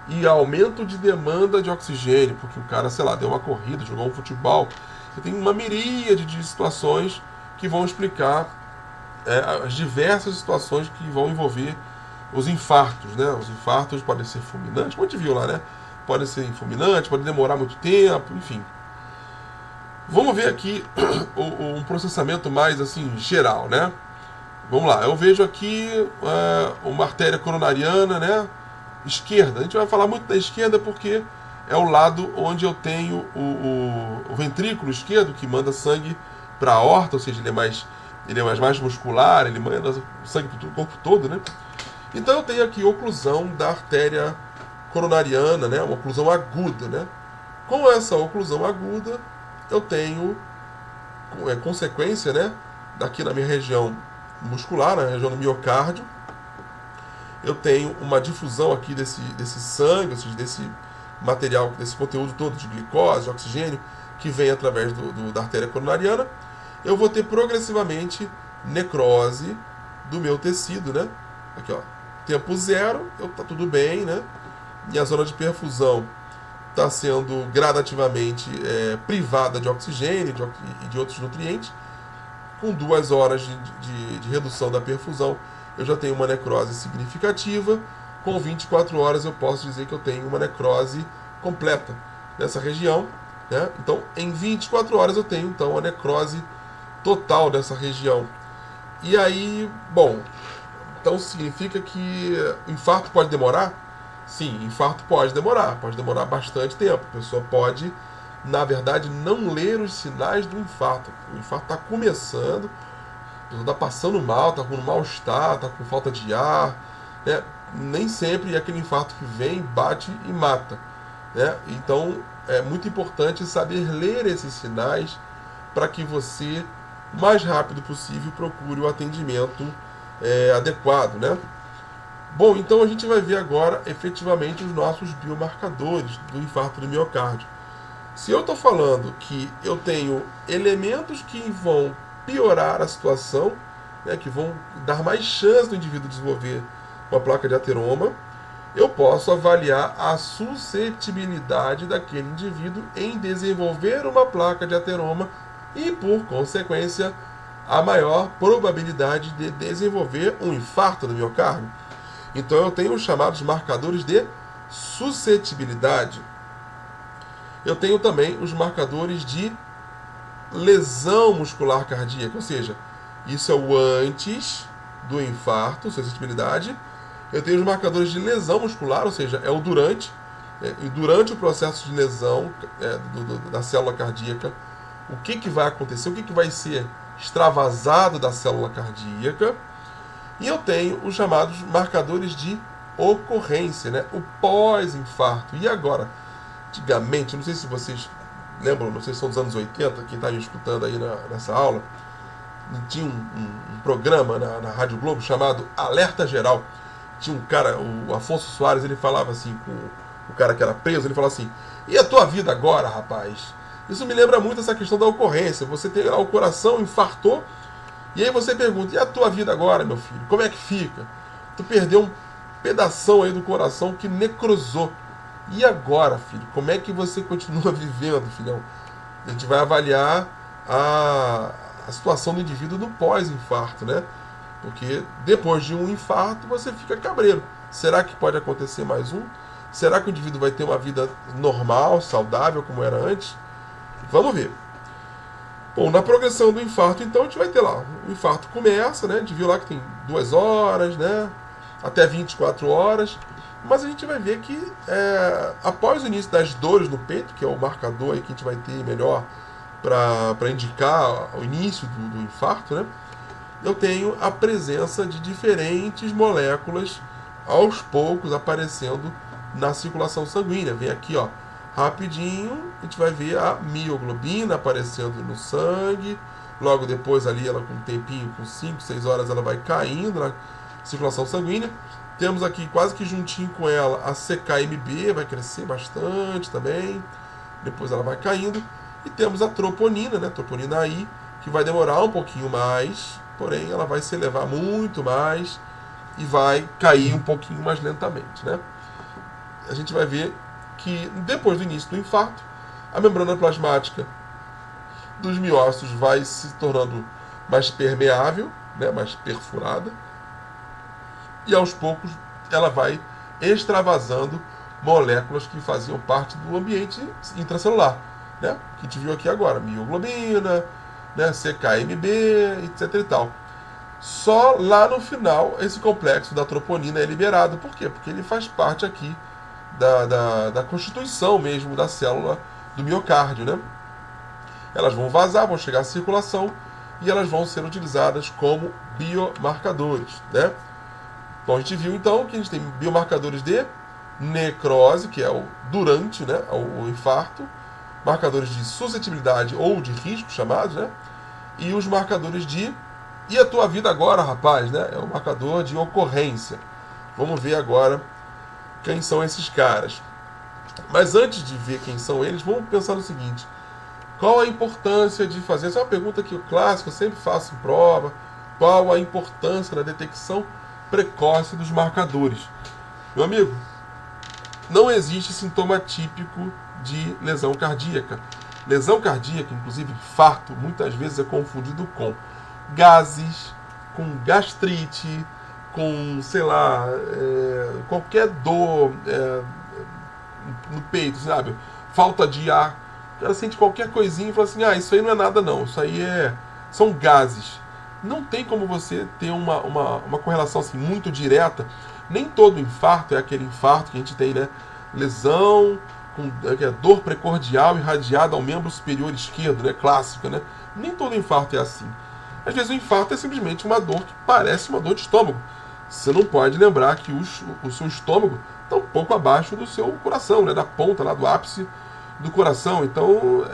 e aumento de demanda de oxigênio, porque o cara, sei lá, deu uma corrida, jogou um futebol. Você tem uma miríade de situações que vão explicar as diversas situações que vão envolver os infartos, né? Os infartos podem ser fulminantes, como a gente viu lá, né? Podem ser fulminantes, podem demorar muito tempo, enfim. Vamos ver aqui um processamento mais assim geral, né? Vamos lá, eu vejo aqui uma artéria coronariana, né? Esquerda. A gente vai falar muito da esquerda porque é o lado onde eu tenho o ventrículo esquerdo que manda sangue para a aorta, ou seja, ele é mais muscular, ele manda sangue para o corpo todo, né? Então eu tenho aqui oclusão da artéria coronariana, né? Uma oclusão aguda, né? Com essa oclusão aguda, eu tenho consequência, né? Daqui na minha região muscular, na região do miocárdio, eu tenho uma difusão aqui desse sangue, ou seja, desse material, desse conteúdo todo de glicose, de oxigênio, que vem através da artéria coronariana. Eu vou ter progressivamente necrose do meu tecido, né? Aqui, ó, tempo zero, tá tudo bem, né? Minha zona de perfusão está sendo gradativamente privada de oxigênio e de outros nutrientes. Com 2 horas de redução da perfusão, eu já tenho uma necrose significativa. Com 24 horas, eu posso dizer que eu tenho uma necrose completa nessa região, né? Então, em 24 horas, eu tenho então a necrose total dessa região. E aí, bom, então significa que o infarto pode demorar? Sim, infarto pode demorar bastante tempo. A pessoa pode, na verdade, não ler os sinais do infarto. O infarto está começando, a pessoa está passando mal, está com mal-estar, está com falta de ar, né? Nem sempre é aquele infarto que vem, bate e mata, né? Então é muito importante saber ler esses sinais para que você, o mais rápido possível, procure o atendimento adequado, né? Bom, então a gente vai ver agora efetivamente os nossos biomarcadores do infarto do miocárdio. Se eu estou falando que eu tenho elementos que vão piorar a situação, né, que vão dar mais chance do indivíduo desenvolver uma placa de ateroma, eu posso avaliar a suscetibilidade daquele indivíduo em desenvolver uma placa de ateroma e, por consequência, a maior probabilidade de desenvolver um infarto do miocárdio. Então eu tenho os chamados marcadores de suscetibilidade. Eu tenho também os marcadores de lesão muscular cardíaca, ou seja, isso é o antes do infarto, suscetibilidade. Eu tenho os marcadores de lesão muscular, ou seja, é o durante, E durante o processo de lesão da célula cardíaca, o que vai acontecer, o que vai ser extravasado da célula cardíaca. E eu tenho os chamados marcadores de ocorrência, né? O pós-infarto. E agora? Antigamente, não sei se vocês lembram, não sei se são dos anos 80, quem está me escutando aí nessa aula, tinha um programa na Rádio Globo chamado Alerta Geral. Tinha um cara, o Afonso Soares, ele falava assim com o cara que era preso, ele falava assim: e a tua vida agora, rapaz? Isso me lembra muito essa questão da ocorrência. Você tem lá o coração, infartou, e aí você pergunta: e a tua vida agora, meu filho? Como é que fica? Tu perdeu um pedação aí do coração que necrosou. E agora, filho? Como é que você continua vivendo, filhão? A gente vai avaliar a situação do indivíduo no pós-infarto, né? Porque depois de um infarto você fica cabreiro. Será que pode acontecer mais um? Será que o indivíduo vai ter uma vida normal, saudável, como era antes? Vamos ver. Bom, na progressão do infarto, então, a gente vai ter lá. O infarto começa, né? A gente viu lá que tem 2 horas, né? Até 24 horas. Mas a gente vai ver que após o início das dores no peito, que é o marcador aí que a gente vai ter melhor para indicar o início do infarto, né? Eu tenho a presença de diferentes moléculas aos poucos aparecendo na circulação sanguínea. Vem aqui, ó, rapidinho, a gente vai ver a mioglobina aparecendo no sangue. Logo depois ali, ela com um tempinho, com 5, 6 horas, ela vai caindo na circulação sanguínea. Temos aqui quase que juntinho com ela a CKMB, vai crescer bastante também. Depois ela vai caindo. E temos a troponina, né? Troponina I, que vai demorar um pouquinho mais, porém ela vai se elevar muito mais e vai cair um pouquinho mais lentamente, né? A gente vai ver que depois do início do infarto, a membrana plasmática dos miócitos vai se tornando mais permeável, né? Mais perfurada, e aos poucos ela vai extravasando moléculas que faziam parte do ambiente intracelular, né? Que a gente viu aqui agora, mioglobina, né? CKMB, etc e tal. Só lá no final esse complexo da troponina é liberado. Por quê? Porque ele faz parte aqui da constituição mesmo da célula do miocárdio, né? Elas vão vazar, vão chegar à circulação e elas vão ser utilizadas como biomarcadores, né? Então a gente viu então que a gente tem biomarcadores de necrose, que é o durante, né, o infarto, marcadores de suscetibilidade ou de risco chamados, né? E os marcadores de e a tua vida agora, rapaz, né? É o marcador de ocorrência. Vamos ver agora quem são esses caras. Mas antes de ver quem são eles, vamos pensar no seguinte: qual a importância de fazer? Essa é uma pergunta que o clássico eu sempre faço em prova. Qual a importância da detecção precoce dos marcadores? Meu amigo, não existe sintoma típico de lesão cardíaca. Lesão cardíaca, inclusive infarto, muitas vezes é confundido com gases, com gastrite, com, sei lá, qualquer dor no peito, sabe? Falta de ar. O cara sente qualquer coisinha e fala assim: ah, isso aí não é nada não, isso aí são gases. Não tem como você ter uma correlação assim, muito direta. Nem todo infarto é aquele infarto que a gente tem, né? Lesão, com dor precordial irradiada ao membro superior esquerdo, né? Clássica, né? Nem todo infarto é assim. Às vezes o infarto é simplesmente uma dor que parece uma dor de estômago. Você não pode lembrar que o seu estômago está um pouco abaixo do seu coração, né? Da ponta lá do ápice do coração. Então,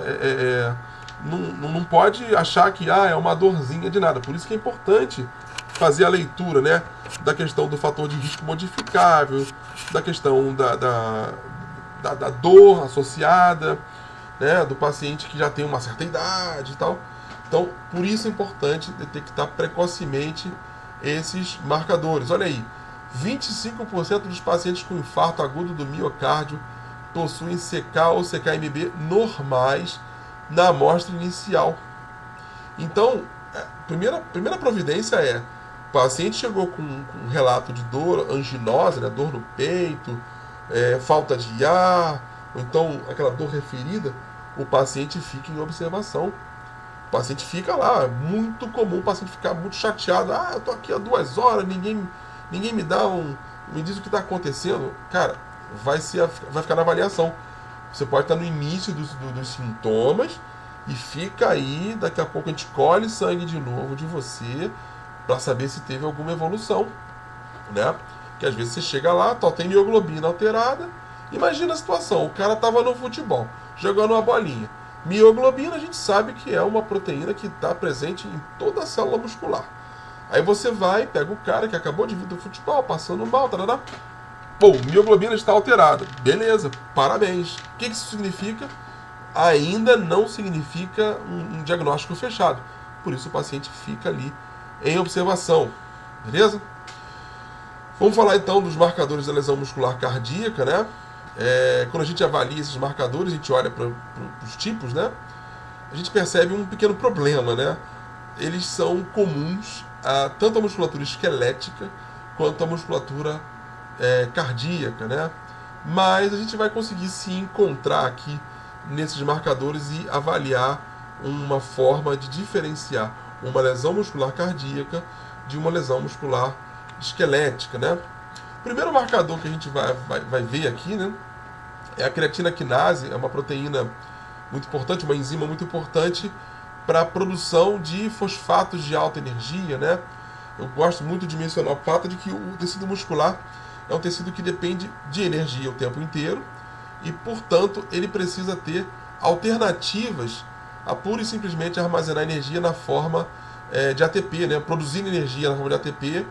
não pode achar que é uma dorzinha de nada. Por isso que é importante fazer a leitura, né, da questão do fator de risco modificável, da questão da dor associada, né, do paciente que já tem uma certa idade e tal. Então, por isso é importante detectar precocemente esses marcadores. Olha aí, 25% dos pacientes com infarto agudo do miocárdio possuem CK ou CKMB normais na amostra inicial. Então, a primeira providência o paciente chegou com um relato de dor anginosa, né, dor no peito, falta de ar, ou então aquela dor referida, o paciente fica em observação. O paciente fica lá, é muito comum o paciente ficar muito chateado. Eu tô aqui há 2 horas, ninguém me dá me diz o que está acontecendo. Cara, vai ficar na avaliação. Você pode estar no início dos sintomas e fica aí, daqui a pouco a gente colhe sangue de novo de você para saber se teve alguma evolução, né? Que às vezes você chega lá, tem mioglobina alterada. Imagina a situação, o cara estava no futebol, jogando uma bolinha. Mioglobina a gente sabe que é uma proteína que está presente em toda a célula muscular. Aí você vai, pega o cara que acabou de vir do futebol, passando mal, tarará. Pô, mioglobina está alterada. Beleza, parabéns. O que isso significa? Ainda não significa um diagnóstico fechado. Por isso o paciente fica ali em observação. Beleza? Vamos falar então dos marcadores da lesão muscular cardíaca, né? Quando a gente avalia esses marcadores, a gente olha para os tipos, né? A gente percebe um pequeno problema, né? Eles são comuns a tanto a musculatura esquelética quanto a musculatura cardíaca, né? Mas a gente vai conseguir se encontrar aqui nesses marcadores e avaliar uma forma de diferenciar uma lesão muscular cardíaca de uma lesão muscular esquelética, né? O primeiro marcador que a gente vai ver aqui, né, é a creatina quinase, é uma proteína muito importante, uma enzima muito importante para a produção de fosfatos de alta energia, né? Eu gosto muito de mencionar o fato de que o tecido muscular é um tecido que depende de energia o tempo inteiro e, portanto, ele precisa ter alternativas a pura e simplesmente armazenar energia na forma de ATP, né? Produzindo energia na forma de ATP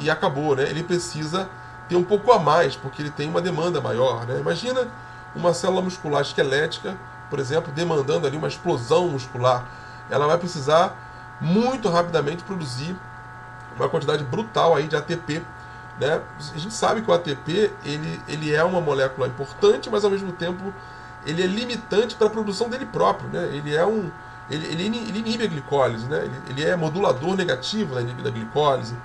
e acabou, né? Ele precisa ter um pouco a mais, porque ele tem uma demanda maior, né? Imagina uma célula muscular esquelética, por exemplo, demandando ali uma explosão muscular. Ela vai precisar muito rapidamente produzir uma quantidade brutal aí de ATP, né? A gente sabe que o ATP ele é uma molécula importante, mas ao mesmo tempo ele é limitante para a produção dele próprio, né? Ele inibe a glicólise, né? Ele é modulador negativo da glicólise.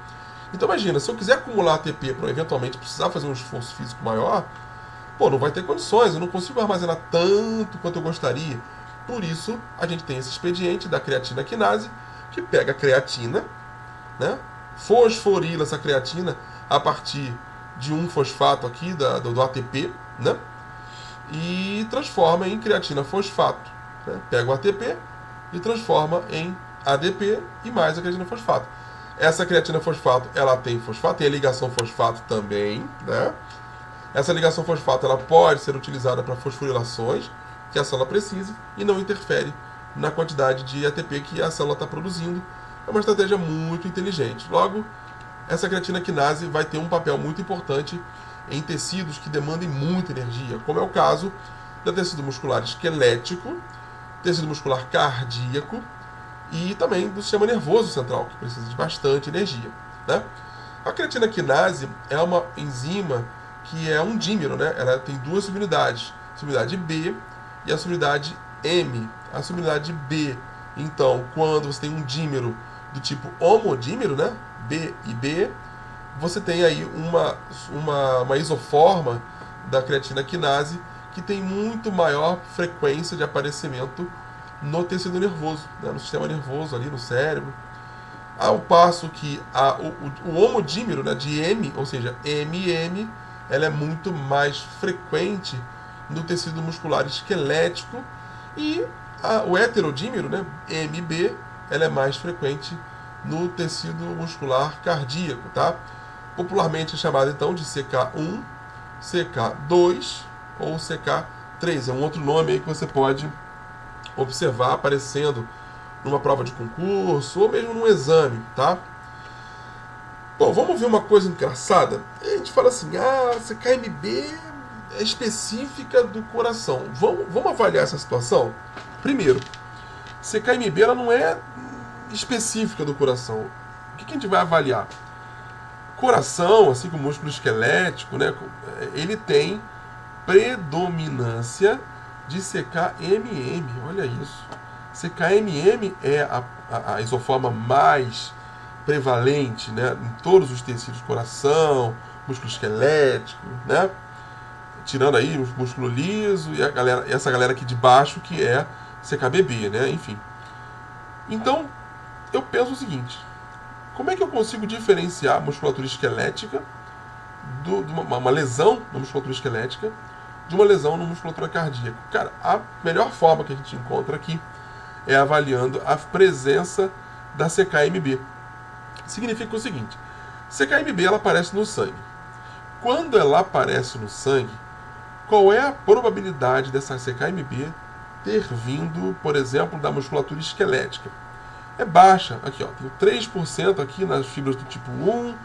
Então imagina, se eu quiser acumular ATP para eventualmente precisar fazer um esforço físico maior, pô, não vai ter condições, eu não consigo armazenar tanto quanto eu gostaria. Por isso, a gente tem esse expediente da creatina quinase, que pega a creatina, né? Fosforila essa creatina a partir de um fosfato aqui do ATP, né? E transforma em creatina fosfato, né? Pega o ATP e transforma em ADP e mais a creatina fosfato. Essa creatina fosfato, ela tem fosfato, tem a ligação fosfato também, né? Essa ligação fosfato, ela pode ser utilizada para fosforilações que a célula precise e não interfere na quantidade de ATP que a célula está produzindo. É uma estratégia muito inteligente. Logo, essa creatina quinase vai ter um papel muito importante em tecidos que demandem muita energia, como é o caso do tecido muscular esquelético, tecido muscular cardíaco e também do sistema nervoso central, que precisa de bastante energia, né? A creatina quinase é uma enzima que é um dímero, né? Ela tem duas subunidades, a subunidade B e a subunidade M. A subunidade B, então, quando você tem um dímero do tipo homodímero, né? B e B, você tem aí uma isoforma da creatina quinase que tem muito maior frequência de aparecimento no tecido nervoso, né? No sistema nervoso ali, no cérebro. Ao passo que o homodímero, né, de M, ou seja, MM, ela é muito mais frequente no tecido muscular esquelético e o heterodímero, né, MB, ela é mais frequente no tecido muscular cardíaco, tá? Popularmente é chamada então de CK1, CK2 ou CK3. É um outro nome aí que você pode observar aparecendo numa prova de concurso ou mesmo num exame, tá? Bom, vamos ver uma coisa engraçada. A gente fala assim, CKMB é específica do coração. Vamos avaliar essa situação? Primeiro, CKMB ela não é específica do coração. O que a gente vai avaliar? Coração, assim como o músculo esquelético, né, ele tem predominância de CKMM. Olha isso. CKMM é a isoforma mais prevalente, né, em todos os tecidos do coração, músculo esquelético, né? Tirando aí o músculo liso e essa galera aqui de baixo que é CKBB, né? Enfim. Então, eu penso o seguinte: como é que eu consigo diferenciar a musculatura esquelética de uma lesão na musculatura esquelética, de uma lesão na musculatura cardíaca. Cara, a melhor forma que a gente encontra aqui é avaliando a presença da CKMB. Significa o seguinte: CKMB ela aparece no sangue. Quando ela aparece no sangue, qual é a probabilidade dessa CKMB ter vindo, por exemplo, da musculatura esquelética? É baixa. Aqui, ó, tem 3% aqui nas fibras do tipo 1,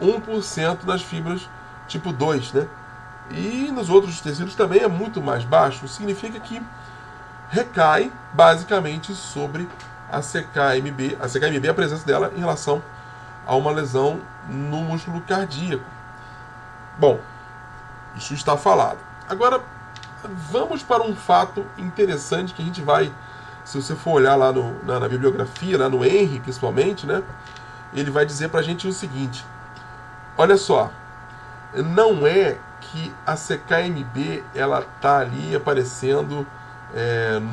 1% nas fibras tipo 2, né? E nos outros tecidos também é muito mais baixo. Significa que recai basicamente sobre a CKMB. A CKMB é a presença dela em relação a uma lesão no músculo cardíaco. Bom, isso está falado. Agora, vamos para um fato interessante que a gente vai, se você for olhar lá na bibliografia, lá no Henry principalmente, né? Ele vai dizer para a gente o seguinte: olha só, não é que a CKMB ela tá ali aparecendo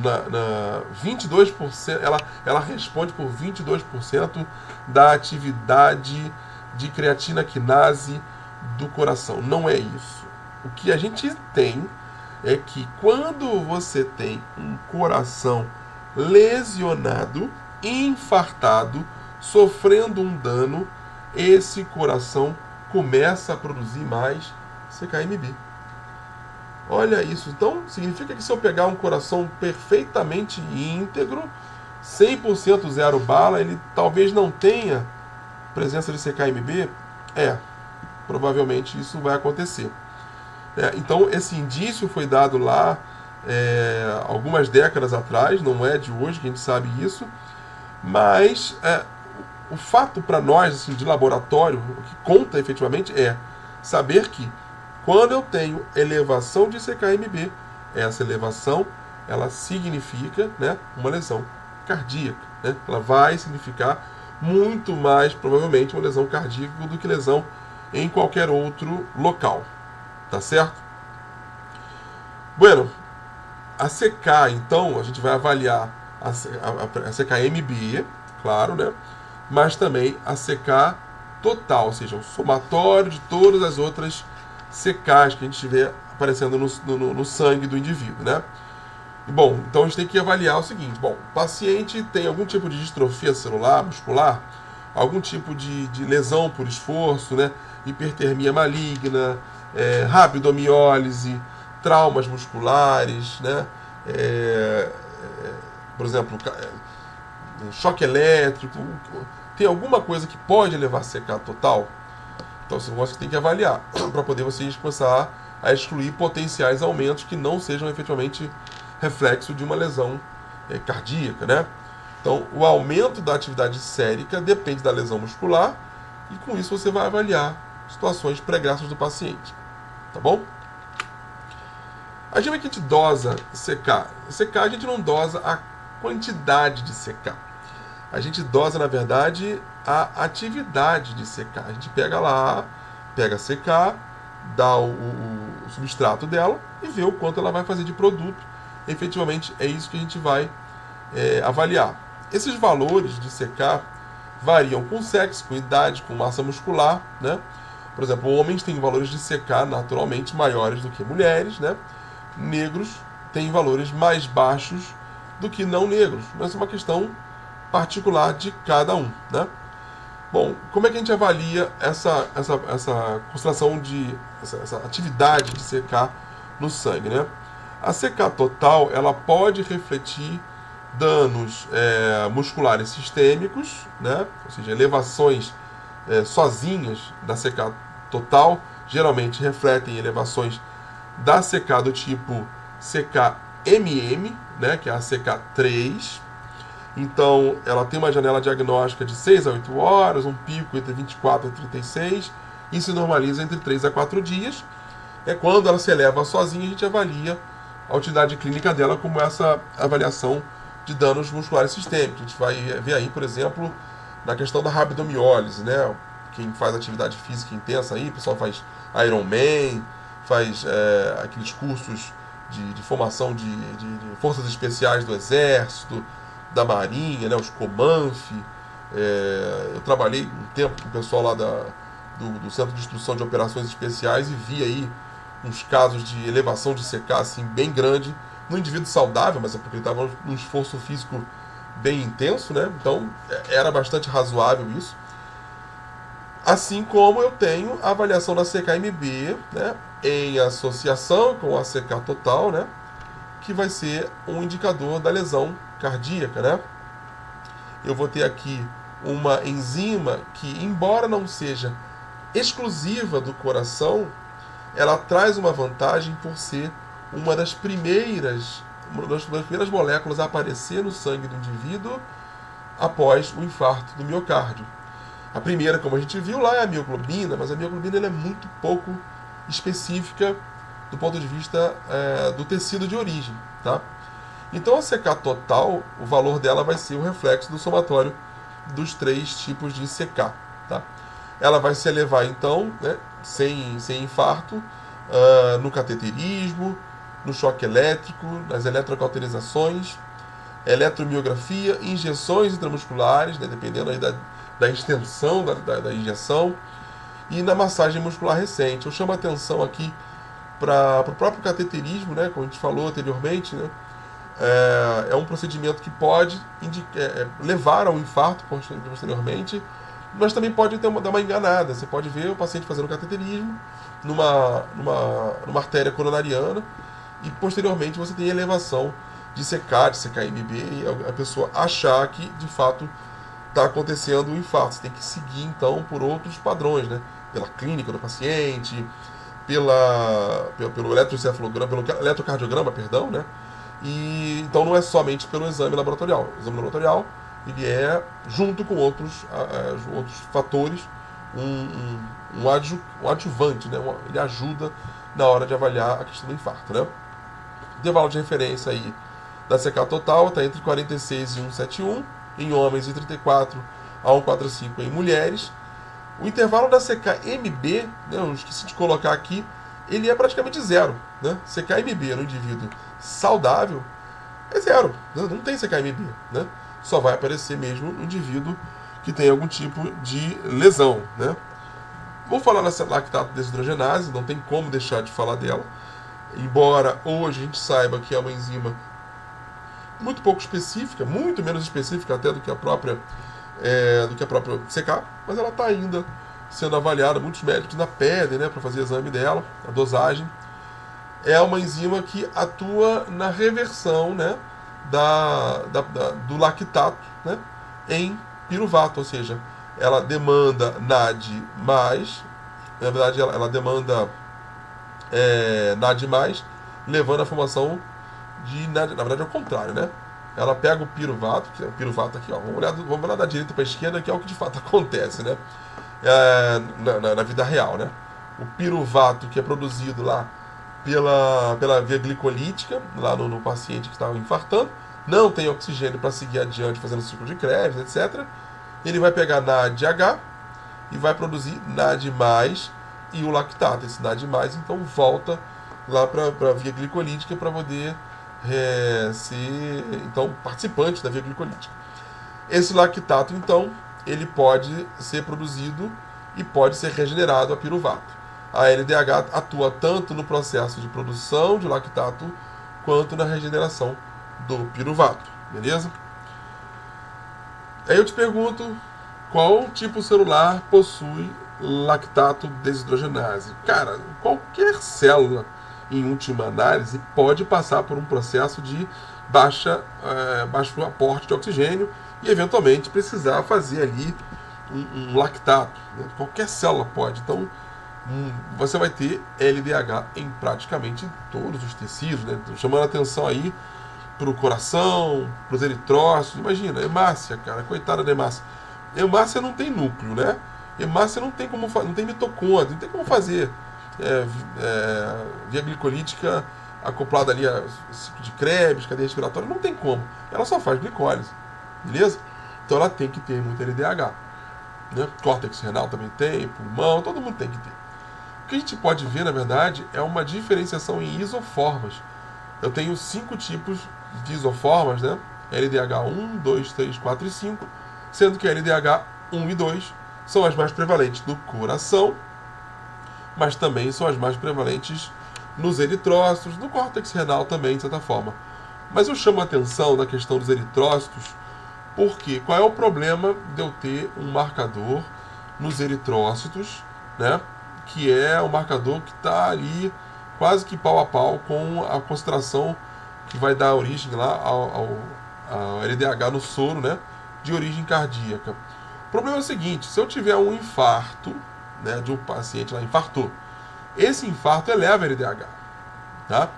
na 22%, ela responde por 22% da atividade de creatina quinase do coração. Não é isso. O que a gente tem é que quando você tem um coração lesionado, infartado, sofrendo um dano, esse coração começa a produzir mais CKMB. Olha isso. Então, significa que se eu pegar um coração perfeitamente íntegro, 100% zero bala, ele talvez não tenha presença de CKMB? Provavelmente isso vai acontecer. Então, esse indício foi dado lá algumas décadas atrás, não é de hoje que a gente sabe isso, mas o fato para nós assim, de laboratório, o que conta efetivamente é saber que quando eu tenho elevação de CKMB, essa elevação ela significa, né, uma lesão cardíaca. Né? Ela vai significar muito mais, provavelmente, uma lesão cardíaca do que lesão em qualquer outro local. Tá certo? Bueno, a CK, então, a gente vai avaliar a CKMB, claro, né? Mas também a CK total, ou seja, o somatório de todas as outras CKs que a gente tiver aparecendo no sangue do indivíduo, né? E, bom, então a gente tem que avaliar o seguinte: bom, o paciente tem algum tipo de distrofia celular, muscular, algum tipo de lesão por esforço, né? Hipertermia maligna, rabdomiólise, traumas musculares, né? Por exemplo, choque elétrico. Tem alguma coisa que pode levar a CK total? Então você tem que avaliar para poder vocês começar a excluir potenciais aumentos que não sejam efetivamente reflexo de uma lesão cardíaca, né? Então, o aumento da atividade sérica depende da lesão muscular e com isso você vai avaliar situações pregressas do paciente, tá bom? A gente dosa CK. CK a gente não dosa a quantidade de CK. A gente dosa, na verdade, a atividade de CK. A gente pega lá, pega a CK, dá o substrato dela e vê o quanto ela vai fazer de produto. Efetivamente, é isso que a gente vai avaliar. Esses valores de CK variam com sexo, com idade, com massa muscular, né? Por exemplo, homens têm valores de CK naturalmente maiores do que mulheres, né? Negros têm valores mais baixos do que não negros. Mas é uma questão particular de cada um, né? Bom, como é que a gente avalia essa concentração essa atividade de CK no sangue, né? A CK total, ela pode refletir danos musculares sistêmicos, né? Ou seja, elevações sozinhas da CK total, geralmente refletem elevações da CK do tipo CKMM, né? Que é a CK3. Então, ela tem uma janela diagnóstica de 6 a 8 horas, um pico entre 24 e 36, e se normaliza entre 3 a 4 dias. Quando ela se eleva sozinha, a gente avalia a utilidade clínica dela como essa avaliação de danos musculares sistêmicos. A gente vai ver aí, por exemplo, na questão da rabdomiólise, né? Quem faz atividade física intensa aí, o pessoal faz Ironman, faz aqueles cursos de formação de forças especiais do Exército, da Marinha, né, os Comanf. Eu trabalhei um tempo com o pessoal lá do Centro de Instrução de Operações Especiais e vi aí uns casos de elevação de CK assim, bem grande, no indivíduo saudável, mas é porque ele estava num esforço físico bem intenso, né? Então era bastante razoável isso. Assim como eu tenho a avaliação da CKMB, né, em associação com a CK total, né, que vai ser um indicador da lesão cardíaca, né? Eu vou ter aqui uma enzima que, embora não seja exclusiva do coração, ela traz uma vantagem por ser uma das primeiras moléculas a aparecer no sangue do indivíduo após o infarto do miocárdio. A primeira, como a gente viu lá, é a mioglobina, mas a mioglobina ela é muito pouco específica do ponto de vista do tecido de origem, tá? Então a CK total, o valor dela vai ser o reflexo do somatório dos 3 tipos de CK, tá? Ela vai se elevar então, né, sem infarto, no cateterismo, no choque elétrico, nas eletrocauterizações, eletromiografia, injeções intramusculares, né, dependendo aí da extensão da injeção, e na massagem muscular recente. Eu chamo a atenção aqui para o próprio cateterismo, né, como a gente falou anteriormente, né, é um procedimento que pode levar ao infarto posteriormente, mas também pode dar uma enganada. Você pode ver o paciente fazendo cateterismo numa artéria coronariana e posteriormente você tem elevação de CK, de CKMB, e a pessoa achar que de fato está acontecendo um infarto. Você tem que seguir então por outros padrões, né? Pela clínica do paciente, pelo eletroencefalograma, pelo eletrocardiograma, perdão, né? E então não é somente pelo exame laboratorial. O exame laboratorial ele é, junto com outros fatores, um adjuvante, né? Ele ajuda na hora de avaliar a questão do infarto, né? O intervalo de referência aí da CK total está entre 46 e 171 em homens e 34 a 145 em mulheres. O intervalo da CKMB, né, eu esqueci de colocar aqui, ele é praticamente zero, né? CKMB no indivíduo saudável é zero, né? Não tem CKMB, né? Só vai aparecer mesmo no indivíduo que tem algum tipo de lesão, né? Vou falar nessa lactato desidrogenase, não tem como deixar de falar dela, embora hoje a gente saiba que é uma enzima muito pouco específica, muito menos específica até do que a própria CK, mas ela está ainda sendo avaliada. Muitos médicos ainda pedem, né, para fazer exame dela, a dosagem. É uma enzima que atua na reversão, né, do lactato, né, em piruvato, ou seja, ela demanda NAD+, na verdade ela demanda NAD+, levando à formação de NAD, na verdade é o contrário, né? Ela pega o piruvato, que é o piruvato aqui, ó, vamos olhar da direita para a esquerda, que é o que de fato acontece, né? Na vida real, né? O piruvato que é produzido lá pela via glicolítica, lá no paciente que estava infartando, não tem oxigênio para seguir adiante fazendo ciclo de Krebs, etc. Ele vai pegar NADH e vai produzir NAD+, e o lactato. Esse NAD+, então, volta lá para a via glicolítica para poder ser então, participante da via glicolítica. Esse lactato, então, ele pode ser produzido e pode ser regenerado a piruvato. A LDH atua tanto no processo de produção de lactato quanto na regeneração do piruvato, beleza? Aí eu te pergunto, qual tipo celular possui lactato desidrogenase? Cara, qualquer célula, em última análise, pode passar por um processo de baixo aporte de oxigênio e eventualmente precisar fazer ali um lactato, né? Qualquer célula pode. Então você vai ter LDH em praticamente todos os tecidos, né? Tô chamando a atenção aí para o coração, para os eritrócitos. Imagina, hemácia, cara, coitada da hemácia. Hemácia não tem núcleo, né? Hemácia não tem não tem mitocôndria, não tem como fazer via glicolítica acoplada ali a ciclo de Krebs, cadeia respiratória, não tem como. Ela só faz glicólise, beleza? Então ela tem que ter muito LDH, né? Córtex renal também tem, pulmão, todo mundo tem que ter. O que a gente pode ver, na verdade, é uma diferenciação em isoformas. Eu tenho 5 tipos de isoformas, né? LDH 1, 2, 3, 4 e 5, sendo que LDH 1 e 2 são as mais prevalentes no coração, mas também são as mais prevalentes nos eritrócitos, no córtex renal também, de certa forma. Mas eu chamo a atenção da questão dos eritrócitos, porque qual é o problema de eu ter um marcador nos eritrócitos, né, que é um marcador que está ali quase que pau a pau com a concentração que vai dar origem lá ao LDH no soro, né, de origem cardíaca. O problema é o seguinte: se eu tiver um infarto, né, de um paciente lá infartou, esse infarto eleva LDH, tá?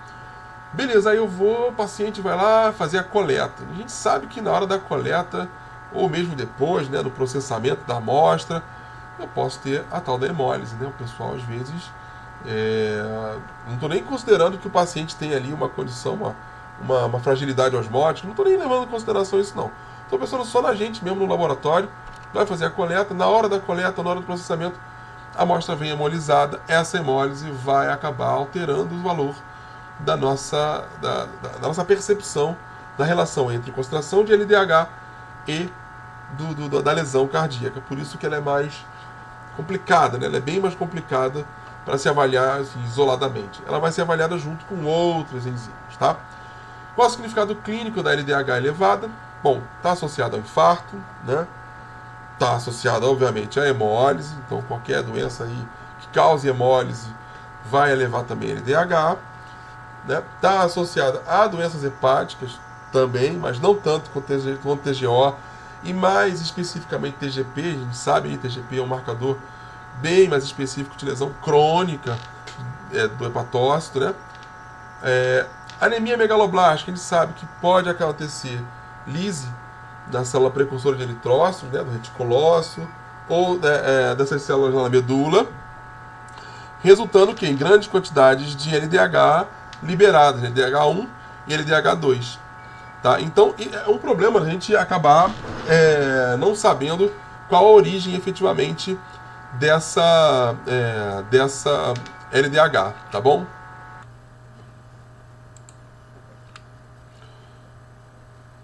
Beleza, aí o paciente vai lá fazer a coleta. A gente sabe que na hora da coleta, ou mesmo depois, né, no processamento da amostra, eu posso ter a tal da hemólise, né? O pessoal às vezes não estou nem considerando que o paciente tem ali uma condição, uma fragilidade osmótica, não estou nem levando em consideração isso não. Estou pensando só na gente mesmo no laboratório, vai fazer a coleta, na hora da coleta, na hora do processamento, a amostra vem hemolizada, essa hemólise vai acabar alterando o valor da nossa percepção da relação entre concentração de LDH e da lesão cardíaca. Por isso que ela é mais complicada, né? Ela é bem mais complicada para se avaliar assim, isoladamente. Ela vai ser avaliada junto com outras enzimas, tá? Qual é o significado clínico da LDH elevada? Bom, está associado ao infarto, né? Está associado, obviamente, à hemólise. Então, qualquer doença aí que cause hemólise vai elevar também a LDH. Está associada a doenças hepáticas também, mas não tanto quanto TGO e mais especificamente TGP. A gente sabe que TGP é um marcador bem mais específico de lesão crônica do hepatócito, né? Anemia megaloblástica, a gente sabe que pode acontecer lise da célula precursora de eritrócitos, né, do reticulócito, ou dessas células na medula, resultando que em grandes quantidades de LDH liberadas, LDH1 e LDH2. Tá? Então, é um problema a gente acabar não sabendo qual a origem efetivamente dessa LDH, tá bom?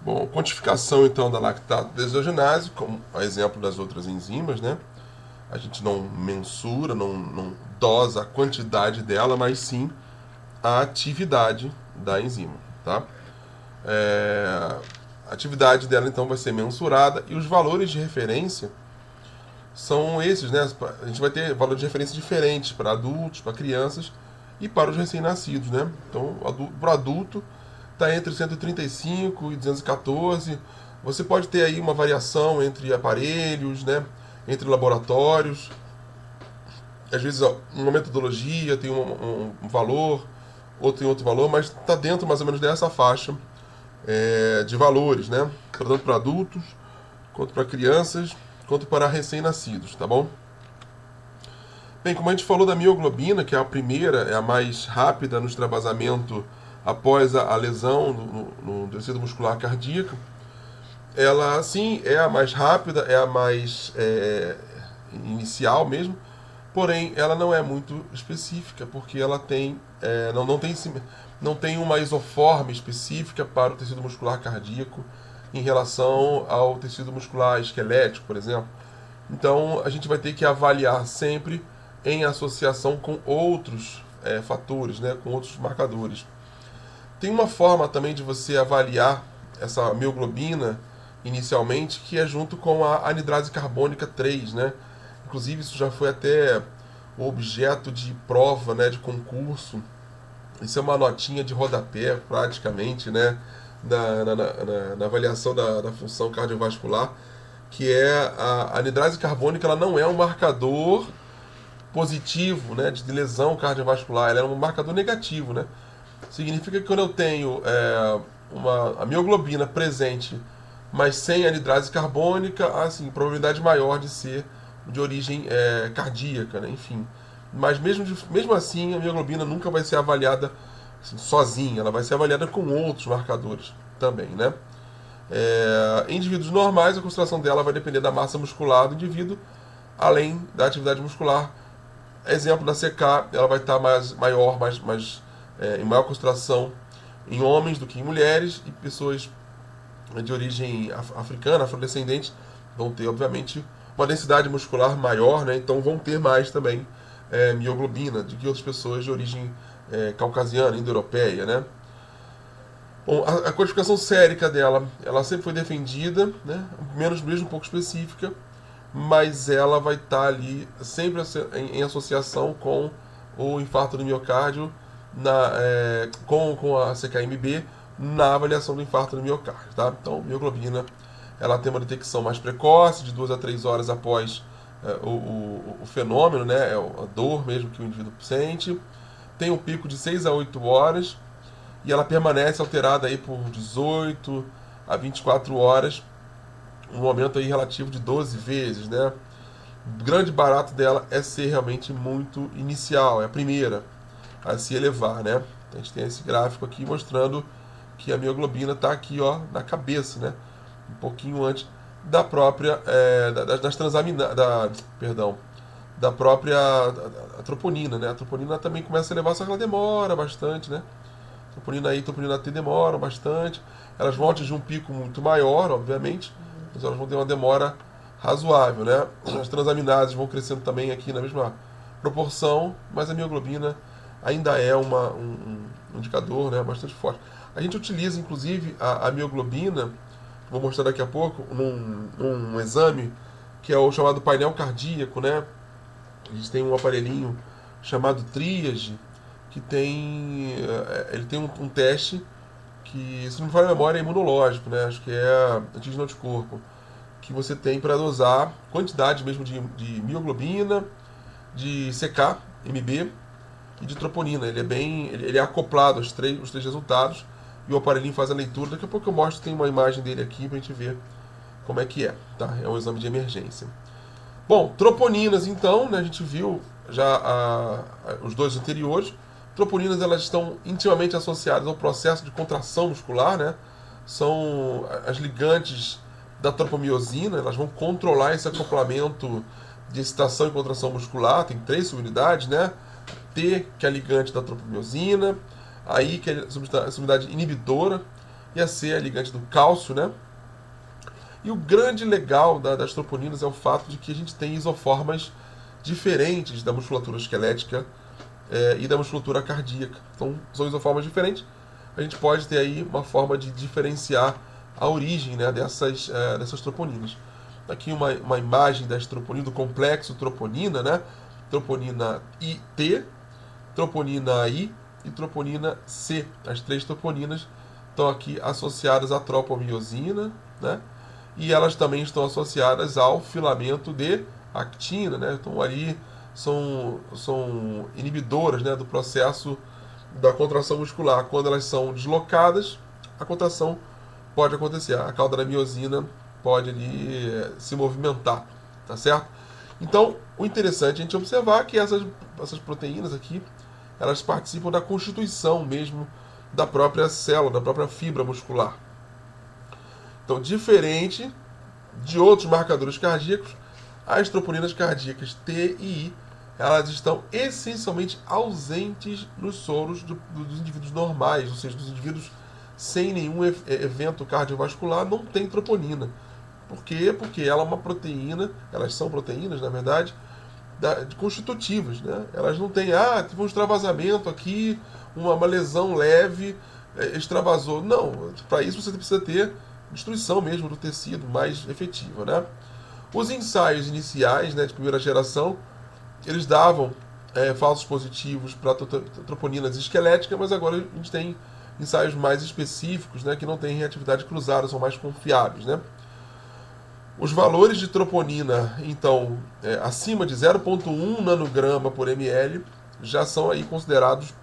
Bom, quantificação então da lactato desogenase, como a exemplo das outras enzimas, né? A gente não mensura, não dosa a quantidade dela, mas sim a atividade da enzima, tá? A atividade dela então vai ser mensurada e os valores de referência são esses, né? A gente vai ter valores de referência diferentes para adultos, para crianças e para os recém-nascidos, né? Então, para o adulto está entre 135 e 214. Você pode ter aí uma variação entre aparelhos, né? Entre laboratórios. Às vezes uma metodologia tem um valor, outro tem outro valor, mas está dentro mais ou menos dessa faixa de valores, né? Tanto para adultos, quanto para crianças, quanto para recém-nascidos, tá bom? Bem, como a gente falou da mioglobina, que é a primeira, é a mais rápida no extravasamento após a lesão no tecido muscular cardíaco, ela sim é a mais rápida, é a mais inicial mesmo, porém ela não é muito específica, porque ela tem, não tem uma isoforme específica para o tecido muscular cardíaco em relação ao tecido muscular esquelético, por exemplo. Então a gente vai ter que avaliar sempre em associação com outros fatores, né, com outros marcadores. Tem uma forma também de você avaliar essa mioglobina inicialmente, que é junto com a anidrase carbônica 3, né? Inclusive isso já foi até objeto de prova, né, de concurso. Isso é uma notinha de rodapé, praticamente, né, na avaliação da função cardiovascular, que é a anidrase carbônica. Ela não é um marcador positivo, né, de lesão cardiovascular, ela é um marcador negativo, né? Significa que quando eu tenho a mioglobina presente, mas sem anidrase carbônica, assim, probabilidade maior de ser de origem cardíaca, né? Enfim. Mas mesmo assim, a mioglobina nunca vai ser avaliada assim, sozinha, ela vai ser avaliada com outros marcadores também, né? Em indivíduos normais, a concentração dela vai depender da massa muscular do indivíduo, além da atividade muscular. Exemplo da CK, ela vai estar maior, em maior concentração em homens do que em mulheres, e pessoas de origem africana, afrodescendente, vão ter, obviamente, uma densidade muscular maior, né? Então vão ter mais também mioglobina do que outras pessoas de origem caucasiana, indo-europeia, né? Bom, a codificação sérica dela, ela sempre foi defendida, né? Menos mesmo um pouco específica, mas ela vai estar ali sempre em associação com o infarto do miocárdio, com a CKMB na avaliação do infarto do miocárdio, tá? Então, mioglobina, ela tem uma detecção mais precoce, de 2 a 3 horas após o fenômeno, né? É a dor mesmo que o indivíduo sente. Tem um pico de 6 a 8 horas e ela permanece alterada aí por 18 a 24 horas, um aumento aí relativo de 12 vezes, né? O grande barato dela é ser realmente muito inicial, é a primeira a se elevar, né? Então a gente tem esse gráfico aqui mostrando que a mioglobina está aqui, ó, na cabeça, né? Um pouquinho antes da própria das transaminases, perdão, da própria a troponina, né? A troponina também começa a elevar, só que ela demora bastante, né? Troponina I e troponina T demoram bastante. Elas vão atingir um pico muito maior, obviamente, mas elas vão ter uma demora razoável, né? As transaminases vão crescendo também aqui na mesma proporção, mas a mioglobina ainda é um indicador, né, bastante forte. A gente utiliza, inclusive, a mioglobina, vou mostrar daqui a pouco, num exame que é o chamado painel cardíaco, né? A gente tem um aparelhinho chamado Triage, que ele tem um teste que, se não me falha a memória, é imunológico, né? Acho que é antígeno anticorpo, que você tem para dosar quantidade mesmo de mioglobina, de CK, MB e de troponina. Ele é acoplado aos os três resultados e o aparelhinho faz a leitura. Daqui a pouco eu mostro, tem uma imagem dele aqui para a gente ver como é que é, tá? É um exame de emergência. Bom, troponinas então, né, a gente viu já os dois anteriores. Troponinas, elas estão intimamente associadas ao processo de contração muscular, né? São as ligantes da tropomiosina, elas vão controlar esse acoplamento de excitação e contração muscular. Tem 3 subunidades, né? T, que é a ligante da tropomiosina, a I, que é a subunidade inibidora, e a C, a ligante do cálcio, né? E o grande legal das troponinas é o fato de que a gente tem isoformas diferentes da musculatura esquelética e da musculatura cardíaca. Então, são isoformas diferentes. A gente pode ter aí uma forma de diferenciar a origem, né, dessas troponinas. Aqui uma imagem das troponinas, do complexo troponina, né? Troponina IT, troponina I e troponina C. As 3 troponinas estão aqui associadas à tropomiosina, né? E elas também estão associadas ao filamento de actina, né? Então ali são inibidoras, né, do processo da contração muscular. Quando elas são deslocadas, a contração pode acontecer. A cauda da miosina pode ali se movimentar, tá certo? Então, o interessante é a gente observar que essas proteínas aqui, elas participam da constituição mesmo da própria célula, da própria fibra muscular. Então, diferente de outros marcadores cardíacos, as troponinas cardíacas T e I, elas estão essencialmente ausentes nos soros dos indivíduos normais, ou seja, dos indivíduos sem nenhum evento cardiovascular, não tem troponina. Por quê? Porque ela é uma proteína, elas são proteínas, na verdade, constitutivas, né? Elas não têm, teve um extravasamento aqui, uma lesão leve, extravasou. Não, para isso você precisa ter destruição mesmo do tecido mais efetiva, né? Os ensaios iniciais, né, de primeira geração, eles davam falsos positivos para troponinas esqueléticas, mas agora a gente tem ensaios mais específicos, né, que não têm reatividade cruzada, são mais confiáveis, né? Os valores de troponina, então, acima de 0,1 nanograma por ml, já são aí considerados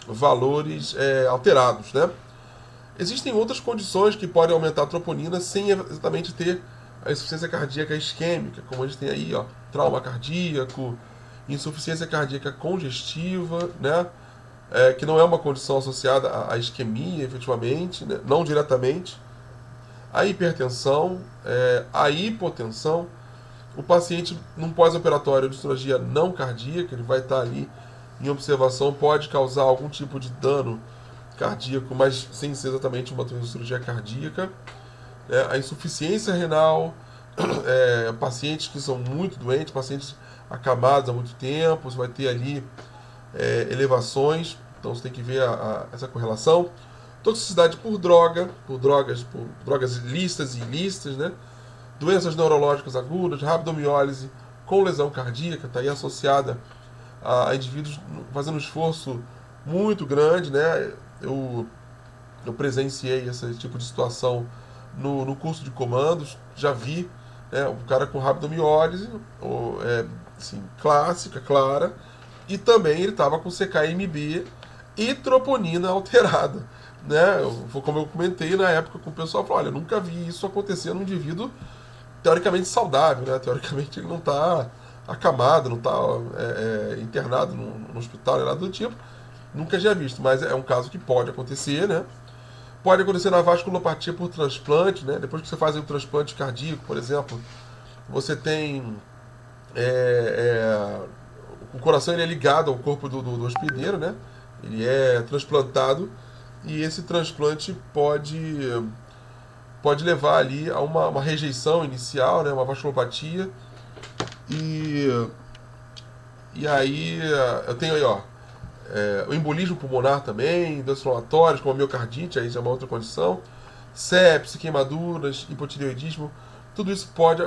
valores alterados, né? Existem outras condições que podem aumentar a troponina sem exatamente ter a insuficiência cardíaca isquêmica, como a gente tem aí, ó, trauma cardíaco, insuficiência cardíaca congestiva, né? Que não é uma condição associada à isquemia, efetivamente, né? Não diretamente. A hipertensão, a hipotensão. O paciente, num pós-operatório de cirurgia não cardíaca, ele vai estar ali em observação, pode causar algum tipo de dano cardíaco, mas sem ser exatamente uma cirurgia cardíaca. A insuficiência renal, pacientes que são muito doentes, pacientes acamados há muito tempo, você vai ter ali elevações, então você tem que ver essa correlação. Toxicidade por drogas lícitas e ilícitas, né? Doenças neurológicas agudas, rabdomiólise com lesão cardíaca, está aí associada a indivíduos fazendo um esforço muito grande, né? Eu presenciei esse tipo de situação no curso de comandos, já vi, né, um cara com rabdomiólise, assim, clássica, clara, e também ele estava com CKMB e troponina alterada. Né? Como eu comentei na época com o pessoal, falou, olha, eu nunca vi isso acontecer num indivíduo teoricamente saudável, né? Teoricamente ele não está acamado, não está internado no hospital, nada do tipo. Nunca tinha visto, mas é um caso que pode acontecer, né? Pode acontecer na vasculopatia por transplante, né? Depois que você faz um transplante cardíaco, por exemplo, você tem o coração ele é ligado ao corpo do hospedeiro, né? Ele é transplantado e esse transplante pode levar ali a uma rejeição inicial, né? Uma vasculopatia e aí eu tenho aí, ó, o embolismo pulmonar também, doenças inflamatórias, como a miocardite, aí já é uma outra condição, sepse, queimaduras, hipotireoidismo, tudo isso pode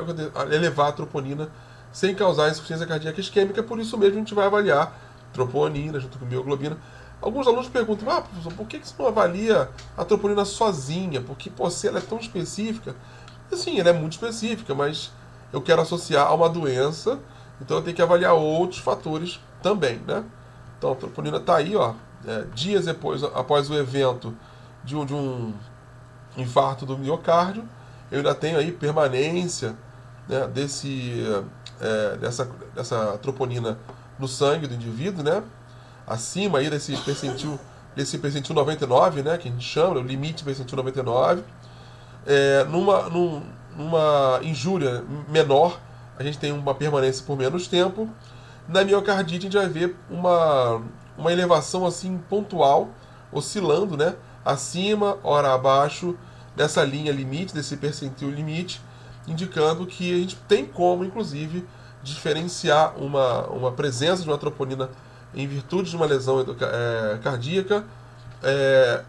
elevar a troponina sem causar insuficiência cardíaca isquêmica, por isso mesmo a gente vai avaliar troponina junto com mioglobina. Alguns alunos perguntam, professor, por que você não avalia a troponina sozinha? Porque, se ela é tão específica. Sim, ela é muito específica, mas eu quero associar a uma doença, então eu tenho que avaliar outros fatores também, né? Então a troponina está aí, ó, dias após o evento de um infarto do miocárdio, eu ainda tenho aí permanência, né, dessa troponina no sangue do indivíduo, né? Acima aí desse percentil 99, né, que a gente chama, o limite percentil 99. Numa injúria menor, a gente tem uma permanência por menos tempo. Na miocardite a gente vai ver uma elevação assim pontual, oscilando, né, acima, ora abaixo dessa linha limite, desse percentil limite, indicando que a gente tem como, inclusive, diferenciar uma presença de uma troponina em virtude de uma lesão cardíaca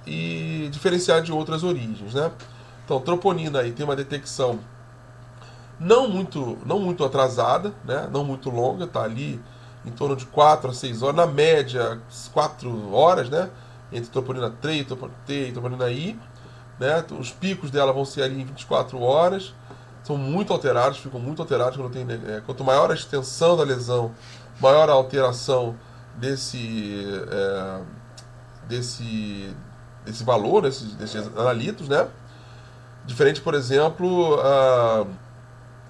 e diferenciar de outras origens, né? Então, troponina aí tem uma detecção não muito atrasada, né? Não muito longa, está ali em torno de 4 a 6 horas, na média 4 horas, né? Entre troponina T e troponina I, né? Os picos dela vão ser ali em 24 horas, são muito alterados, ficam muito alterados quando tem, quanto maior a extensão da lesão, maior a alteração desse valor, desses analitos, né? Diferente, por exemplo,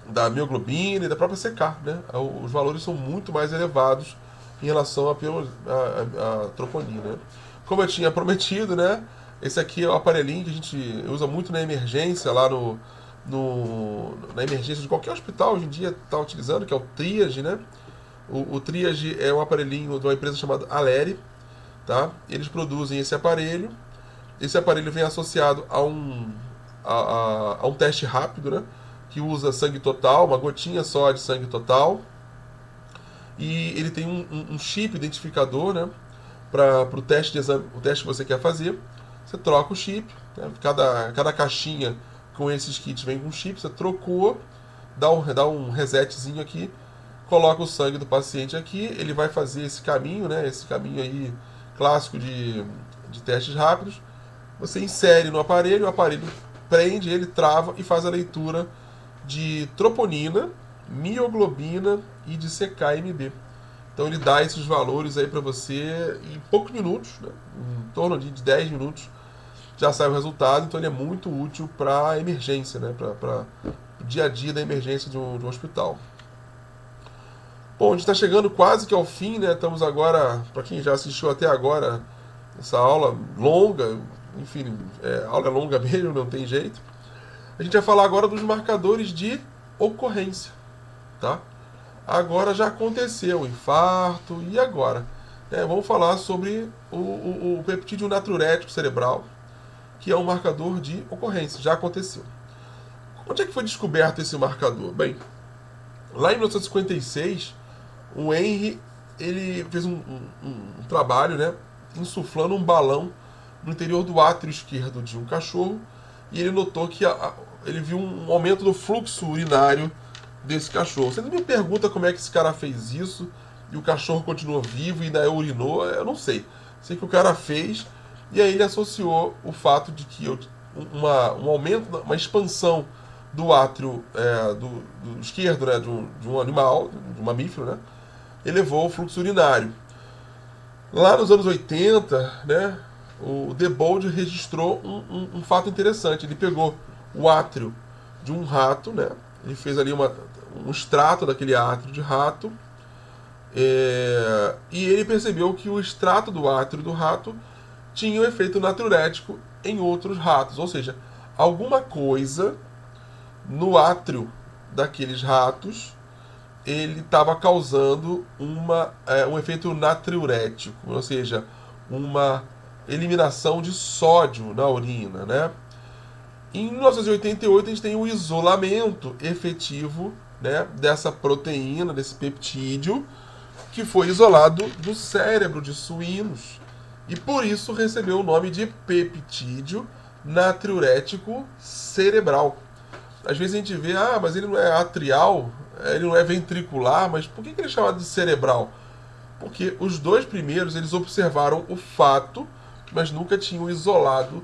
da mioglobina e da própria CK, né? Os valores são muito mais elevados em relação à troponina, né? Como eu tinha prometido, né? Esse aqui é o aparelhinho que a gente usa muito na emergência, lá na emergência de qualquer hospital hoje em dia está utilizando, que é o Triage, né? O Triage é um aparelhinho de uma empresa chamada Aleri, tá? Eles produzem esse aparelho. Esse aparelho vem associado a um teste rápido, né? Que usa sangue total, uma gotinha só de sangue total. E ele tem um chip identificador, né? Para o teste de exame, o teste que você quer fazer. Você troca o chip, né? Cada caixinha com esses kits vem com um chip, você trocou, dá um resetzinho aqui, coloca o sangue do paciente aqui, ele vai fazer esse caminho, né? Esse caminho aí clássico de testes rápidos. Você insere no aparelho, o aparelho prende, ele trava e faz a leitura de troponina, mioglobina e de CKMB. Então ele dá esses valores aí para você em poucos minutos, né? Em torno de 10 minutos já sai o resultado, então ele é muito útil para emergência, né? Para o dia a dia da emergência de um hospital. Bom, a gente está chegando quase que ao fim, né? Estamos agora, para quem já assistiu até agora, essa aula longa, enfim, a aula é longa mesmo, não tem jeito. A gente vai falar agora dos marcadores de ocorrência, tá? Agora já aconteceu o infarto, e agora? Vamos falar sobre o peptídeo natriurético cerebral, que é um marcador de ocorrência, já aconteceu. Onde é que foi descoberto esse marcador? Bem, lá em 1956, o Henry ele fez um trabalho, né, insuflando um balão no interior do átrio esquerdo de um cachorro, e ele notou que ele viu um aumento do fluxo urinário desse cachorro. Você me pergunta como é que esse cara fez isso e o cachorro continuou vivo e ainda urinou, eu não sei. Sei que o cara fez, e aí ele associou o fato de que um aumento, uma expansão do átrio do esquerdo, né, de um animal, de um mamífero, né, elevou o fluxo urinário. Lá nos anos 80, né, o Debold registrou um fato interessante. Ele pegou o átrio de um rato, né, ele fez ali um extrato daquele átrio de rato, e ele percebeu que o extrato do átrio do rato tinha um efeito natriurético em outros ratos, ou seja, alguma coisa no átrio daqueles ratos ele estava causando um efeito natriurético, ou seja, uma eliminação de sódio na urina, né? Em 1988 a gente tem o isolamento efetivo, né, dessa proteína, desse peptídeo, que foi isolado do cérebro de suínos e por isso recebeu o nome de peptídeo natriurético cerebral. Às vezes a gente vê, mas ele não é atrial, ele não é ventricular, mas por que ele é chamado de cerebral? Porque os dois primeiros eles observaram o fato, mas nunca tinham isolado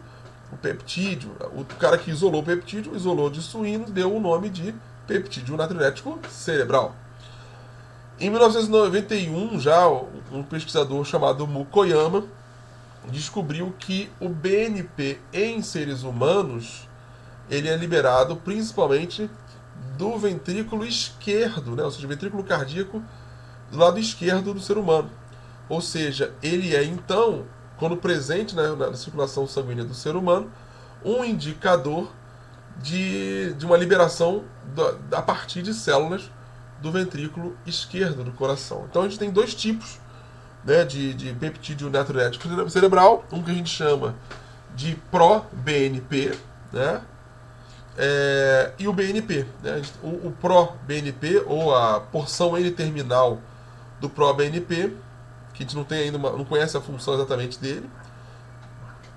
o peptídeo. O cara que isolou o peptídeo, isolou de suíno, deu o nome de peptídeo natriurético cerebral. Em 1991, já um pesquisador chamado Mukoyama descobriu que o BNP em seres humanos ele é liberado principalmente do ventrículo esquerdo, né? Ou seja, ventrículo cardíaco do lado esquerdo do ser humano. Ou seja, ele é então, quando presente na circulação sanguínea do ser humano, um indicador de uma liberação a partir de células do ventrículo esquerdo do coração. Então a gente tem dois tipos, né, de peptídeo natriurético cerebral, um que a gente chama de pró-BNP, né, e o BNP. Né, o pró-BNP, ou a porção N-terminal do pró-BNP, que a gente não tem ainda não conhece a função exatamente dele,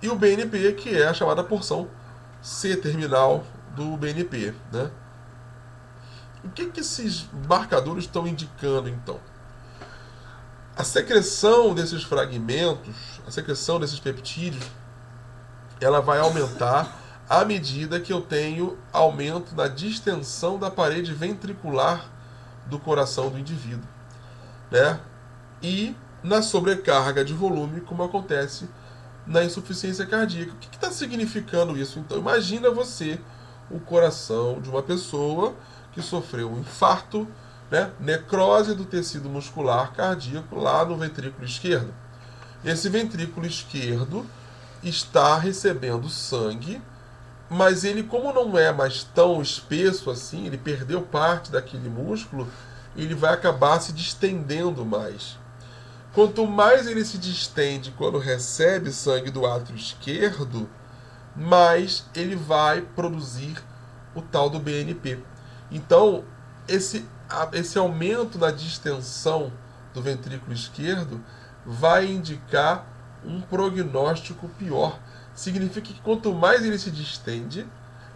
e o BNP, que é a chamada porção C-terminal do BNP. Né? O que esses marcadores estão indicando, então? A secreção desses fragmentos, a secreção desses peptídeos, ela vai aumentar à medida que eu tenho aumento na distensão da parede ventricular do coração do indivíduo, né? E na sobrecarga de volume, como acontece na insuficiência cardíaca. O que está significando isso? Então, imagina você o coração de uma pessoa que sofreu um infarto, né, necrose do tecido muscular cardíaco lá no ventrículo esquerdo. Esse ventrículo esquerdo está recebendo sangue, mas ele, como não é mais tão espesso assim, ele perdeu parte daquele músculo, ele vai acabar se distendendo mais. Quanto mais ele se distende quando recebe sangue do átrio esquerdo, mais ele vai produzir o tal do BNP. Então, esse aumento na distensão do ventrículo esquerdo vai indicar um prognóstico pior. Significa que quanto mais ele se distende,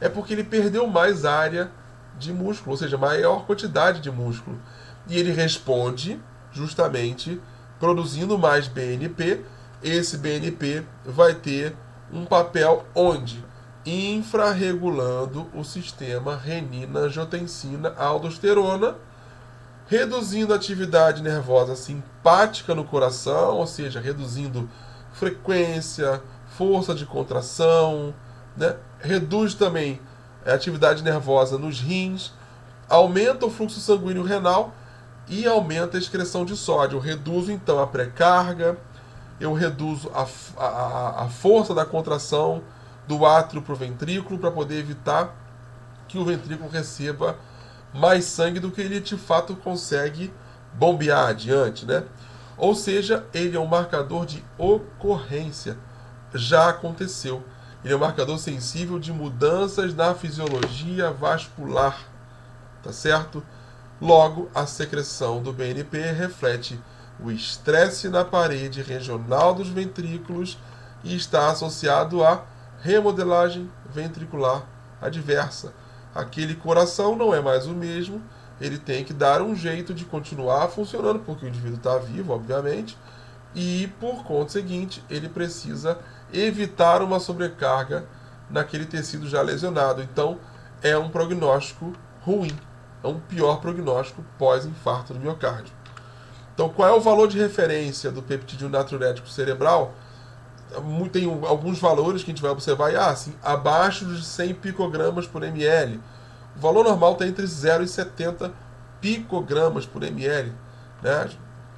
é porque ele perdeu mais área de músculo, ou seja, maior quantidade de músculo. E ele responde justamente produzindo mais BNP. Esse BNP vai ter um papel onde? Infrarregulando o sistema renina-angiotensina-aldosterona, reduzindo a atividade nervosa simpática no coração, ou seja, reduzindo frequência, força de contração, né? Reduz também a atividade nervosa nos rins, aumenta o fluxo sanguíneo renal e aumenta a excreção de sódio. Eu reduzo então a pré-carga, eu reduzo a força da contração do átrio para o ventrículo para poder evitar que o ventrículo receba mais sangue do que ele de fato consegue bombear adiante, né? Ou seja, ele é um marcador de ocorrência. Já aconteceu. Ele é um marcador sensível de mudanças na fisiologia vascular, tá certo? Logo, a secreção do BNP reflete o estresse na parede regional dos ventrículos e está associado à remodelagem ventricular adversa. Aquele coração não é mais o mesmo, ele tem que dar um jeito de continuar funcionando, porque o indivíduo está vivo, obviamente, e, por conseguinte, ele precisa evitar uma sobrecarga naquele tecido já lesionado. Então, é um prognóstico ruim, é um pior prognóstico pós-infarto do miocárdio. Então, qual é o valor de referência do peptídeo natriurético cerebral? Tem alguns valores que a gente vai observar, assim, abaixo de 100 picogramas por ml. O valor normal está entre 0 e 70 picogramas por ml. Né?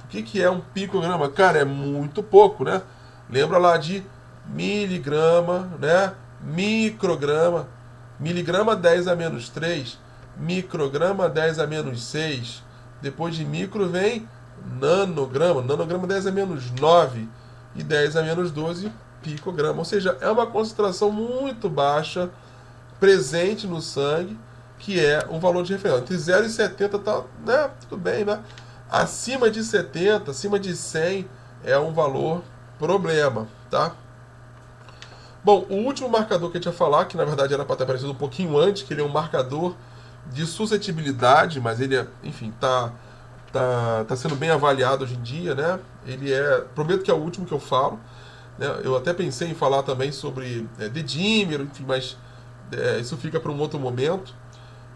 O que é um picograma? Cara, é muito pouco, né? Lembra lá de miligrama, né? Micrograma. Miligrama 10 a menos 3. Micrograma 10 a menos 6. Depois de micro vem nanograma. Nanograma 10 a menos 9. E 10 a menos 12 picograma. Ou seja, é uma concentração muito baixa presente no sangue, que é o valor de referência. Entre 0 e 70 tá, né? Tudo bem, né? Acima de 70, acima de 100 é um valor problema, tá? Bom, o último marcador que a gente ia falar, que na verdade era para ter aparecido um pouquinho antes, que ele é um marcador de suscetibilidade, mas ele, enfim, tá sendo bem avaliado hoje em dia, né? Ele prometo que é o último que eu falo, né? Eu até pensei em falar também sobre dedímero, enfim, mas isso fica para um outro momento.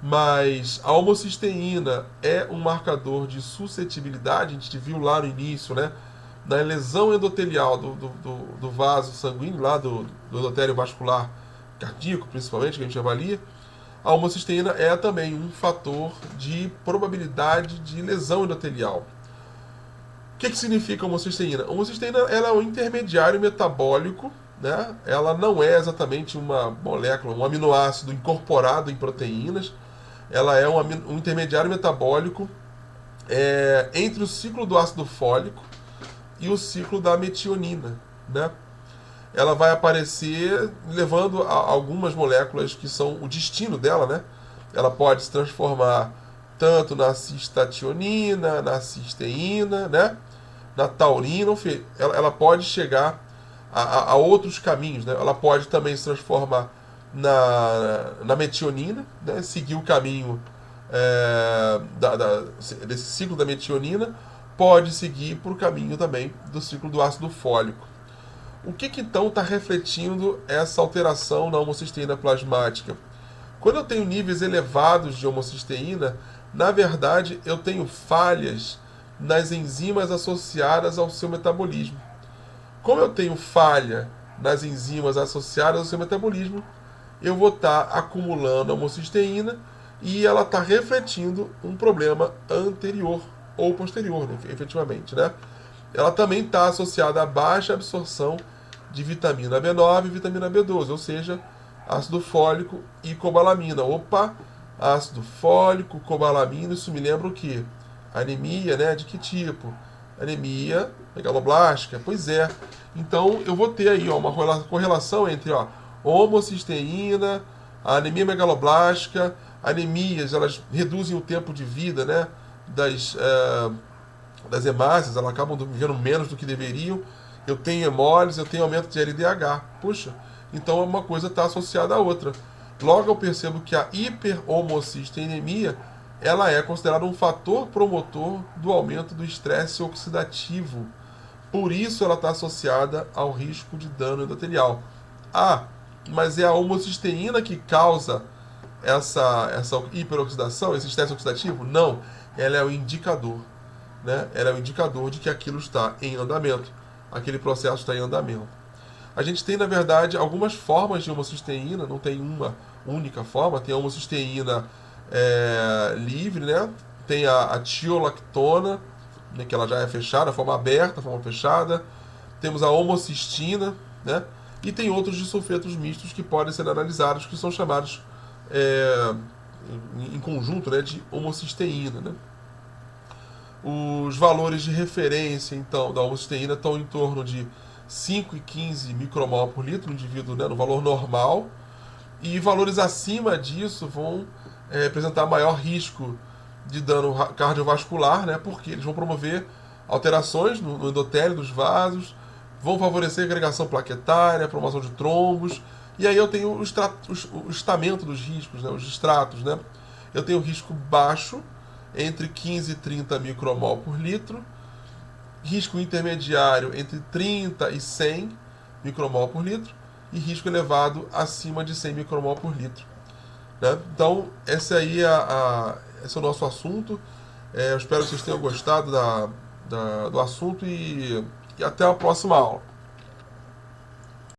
Mas a homocisteína é um marcador de suscetibilidade, a gente viu lá no início, né? Na lesão endotelial do vaso sanguíneo, lá do endotélio vascular cardíaco, principalmente, que a gente avalia. A homocisteína é também um fator de probabilidade de lesão endotelial. O que significa a homocisteína? A homocisteína ela é um intermediário metabólico, né? Ela não é exatamente uma molécula, um aminoácido incorporado em proteínas. Ela é um intermediário metabólico entre o ciclo do ácido fólico e o ciclo da metionina, né? Ela vai aparecer levando a algumas moléculas que são o destino dela, né? Ela pode se transformar tanto na cistationina, na cisteína, né? Na taurina, enfim, ela pode chegar a outros caminhos, né? Ela pode também se transformar na metionina, né? Seguir o caminho desse ciclo da metionina, pode seguir por caminho também do ciclo do ácido fólico. O que então está refletindo essa alteração na homocisteína plasmática? Quando eu tenho níveis elevados de homocisteína, na verdade eu tenho falhas nas enzimas associadas ao seu metabolismo. Como eu tenho falha nas enzimas associadas ao seu metabolismo, eu vou estar acumulando homocisteína e ela está refletindo um problema anterior ou posterior, né, efetivamente, né? Ela também está associada à baixa absorção de vitamina B9 e vitamina B12, ou seja, ácido fólico e cobalamina. Opa, ácido fólico, cobalamina, isso me lembra o quê? Anemia, né? De que tipo? Anemia megaloblástica, pois é. Então eu vou ter aí uma correlação entre homocisteína, a anemia megaloblástica. Anemias, elas reduzem o tempo de vida, né? Das hemácias, elas acabam vivendo menos do que deveriam. Eu tenho hemólise, eu tenho aumento de LDH. Puxa, então uma coisa está associada à outra. Logo eu percebo que a hiperhomocisteinemia ela é considerada um fator promotor do aumento do estresse oxidativo. Por isso ela está associada ao risco de dano endotelial. Mas é a homocisteína que causa essa hiperoxidação, esse estresse oxidativo? Não, ela é o indicador. Né? Ela é o indicador de que aquilo está em andamento, aquele processo está em andamento. A gente tem, na verdade, algumas formas de homocisteína, não tem uma única forma, tem a homocisteína livre, né? Tem a tiolactona, né, que ela já é fechada, forma aberta, forma fechada. Temos a homocistina, né? E tem outros disulfetos mistos que podem ser analisados, que são chamados em conjunto, né, de homocisteína, né? Os valores de referência, então, da homocisteína estão em torno de 5 e 15 micromol por litro, no indivíduo, né, no valor normal, e valores acima disso vão apresentar maior risco de dano cardiovascular, né, porque eles vão promover alterações no endotélio dos vasos, vão favorecer a agregação plaquetária, a formação de trombos, e aí eu tenho o estamento dos riscos, né, os estratos. Né? Eu tenho risco baixo, entre 15 e 30 micromol por litro, risco intermediário entre 30 e 100 micromol por litro, e risco elevado acima de 100 micromol por litro. Né? Então, esse aí esse é o nosso assunto. Eu espero que vocês tenham gostado do assunto e até a próxima aula.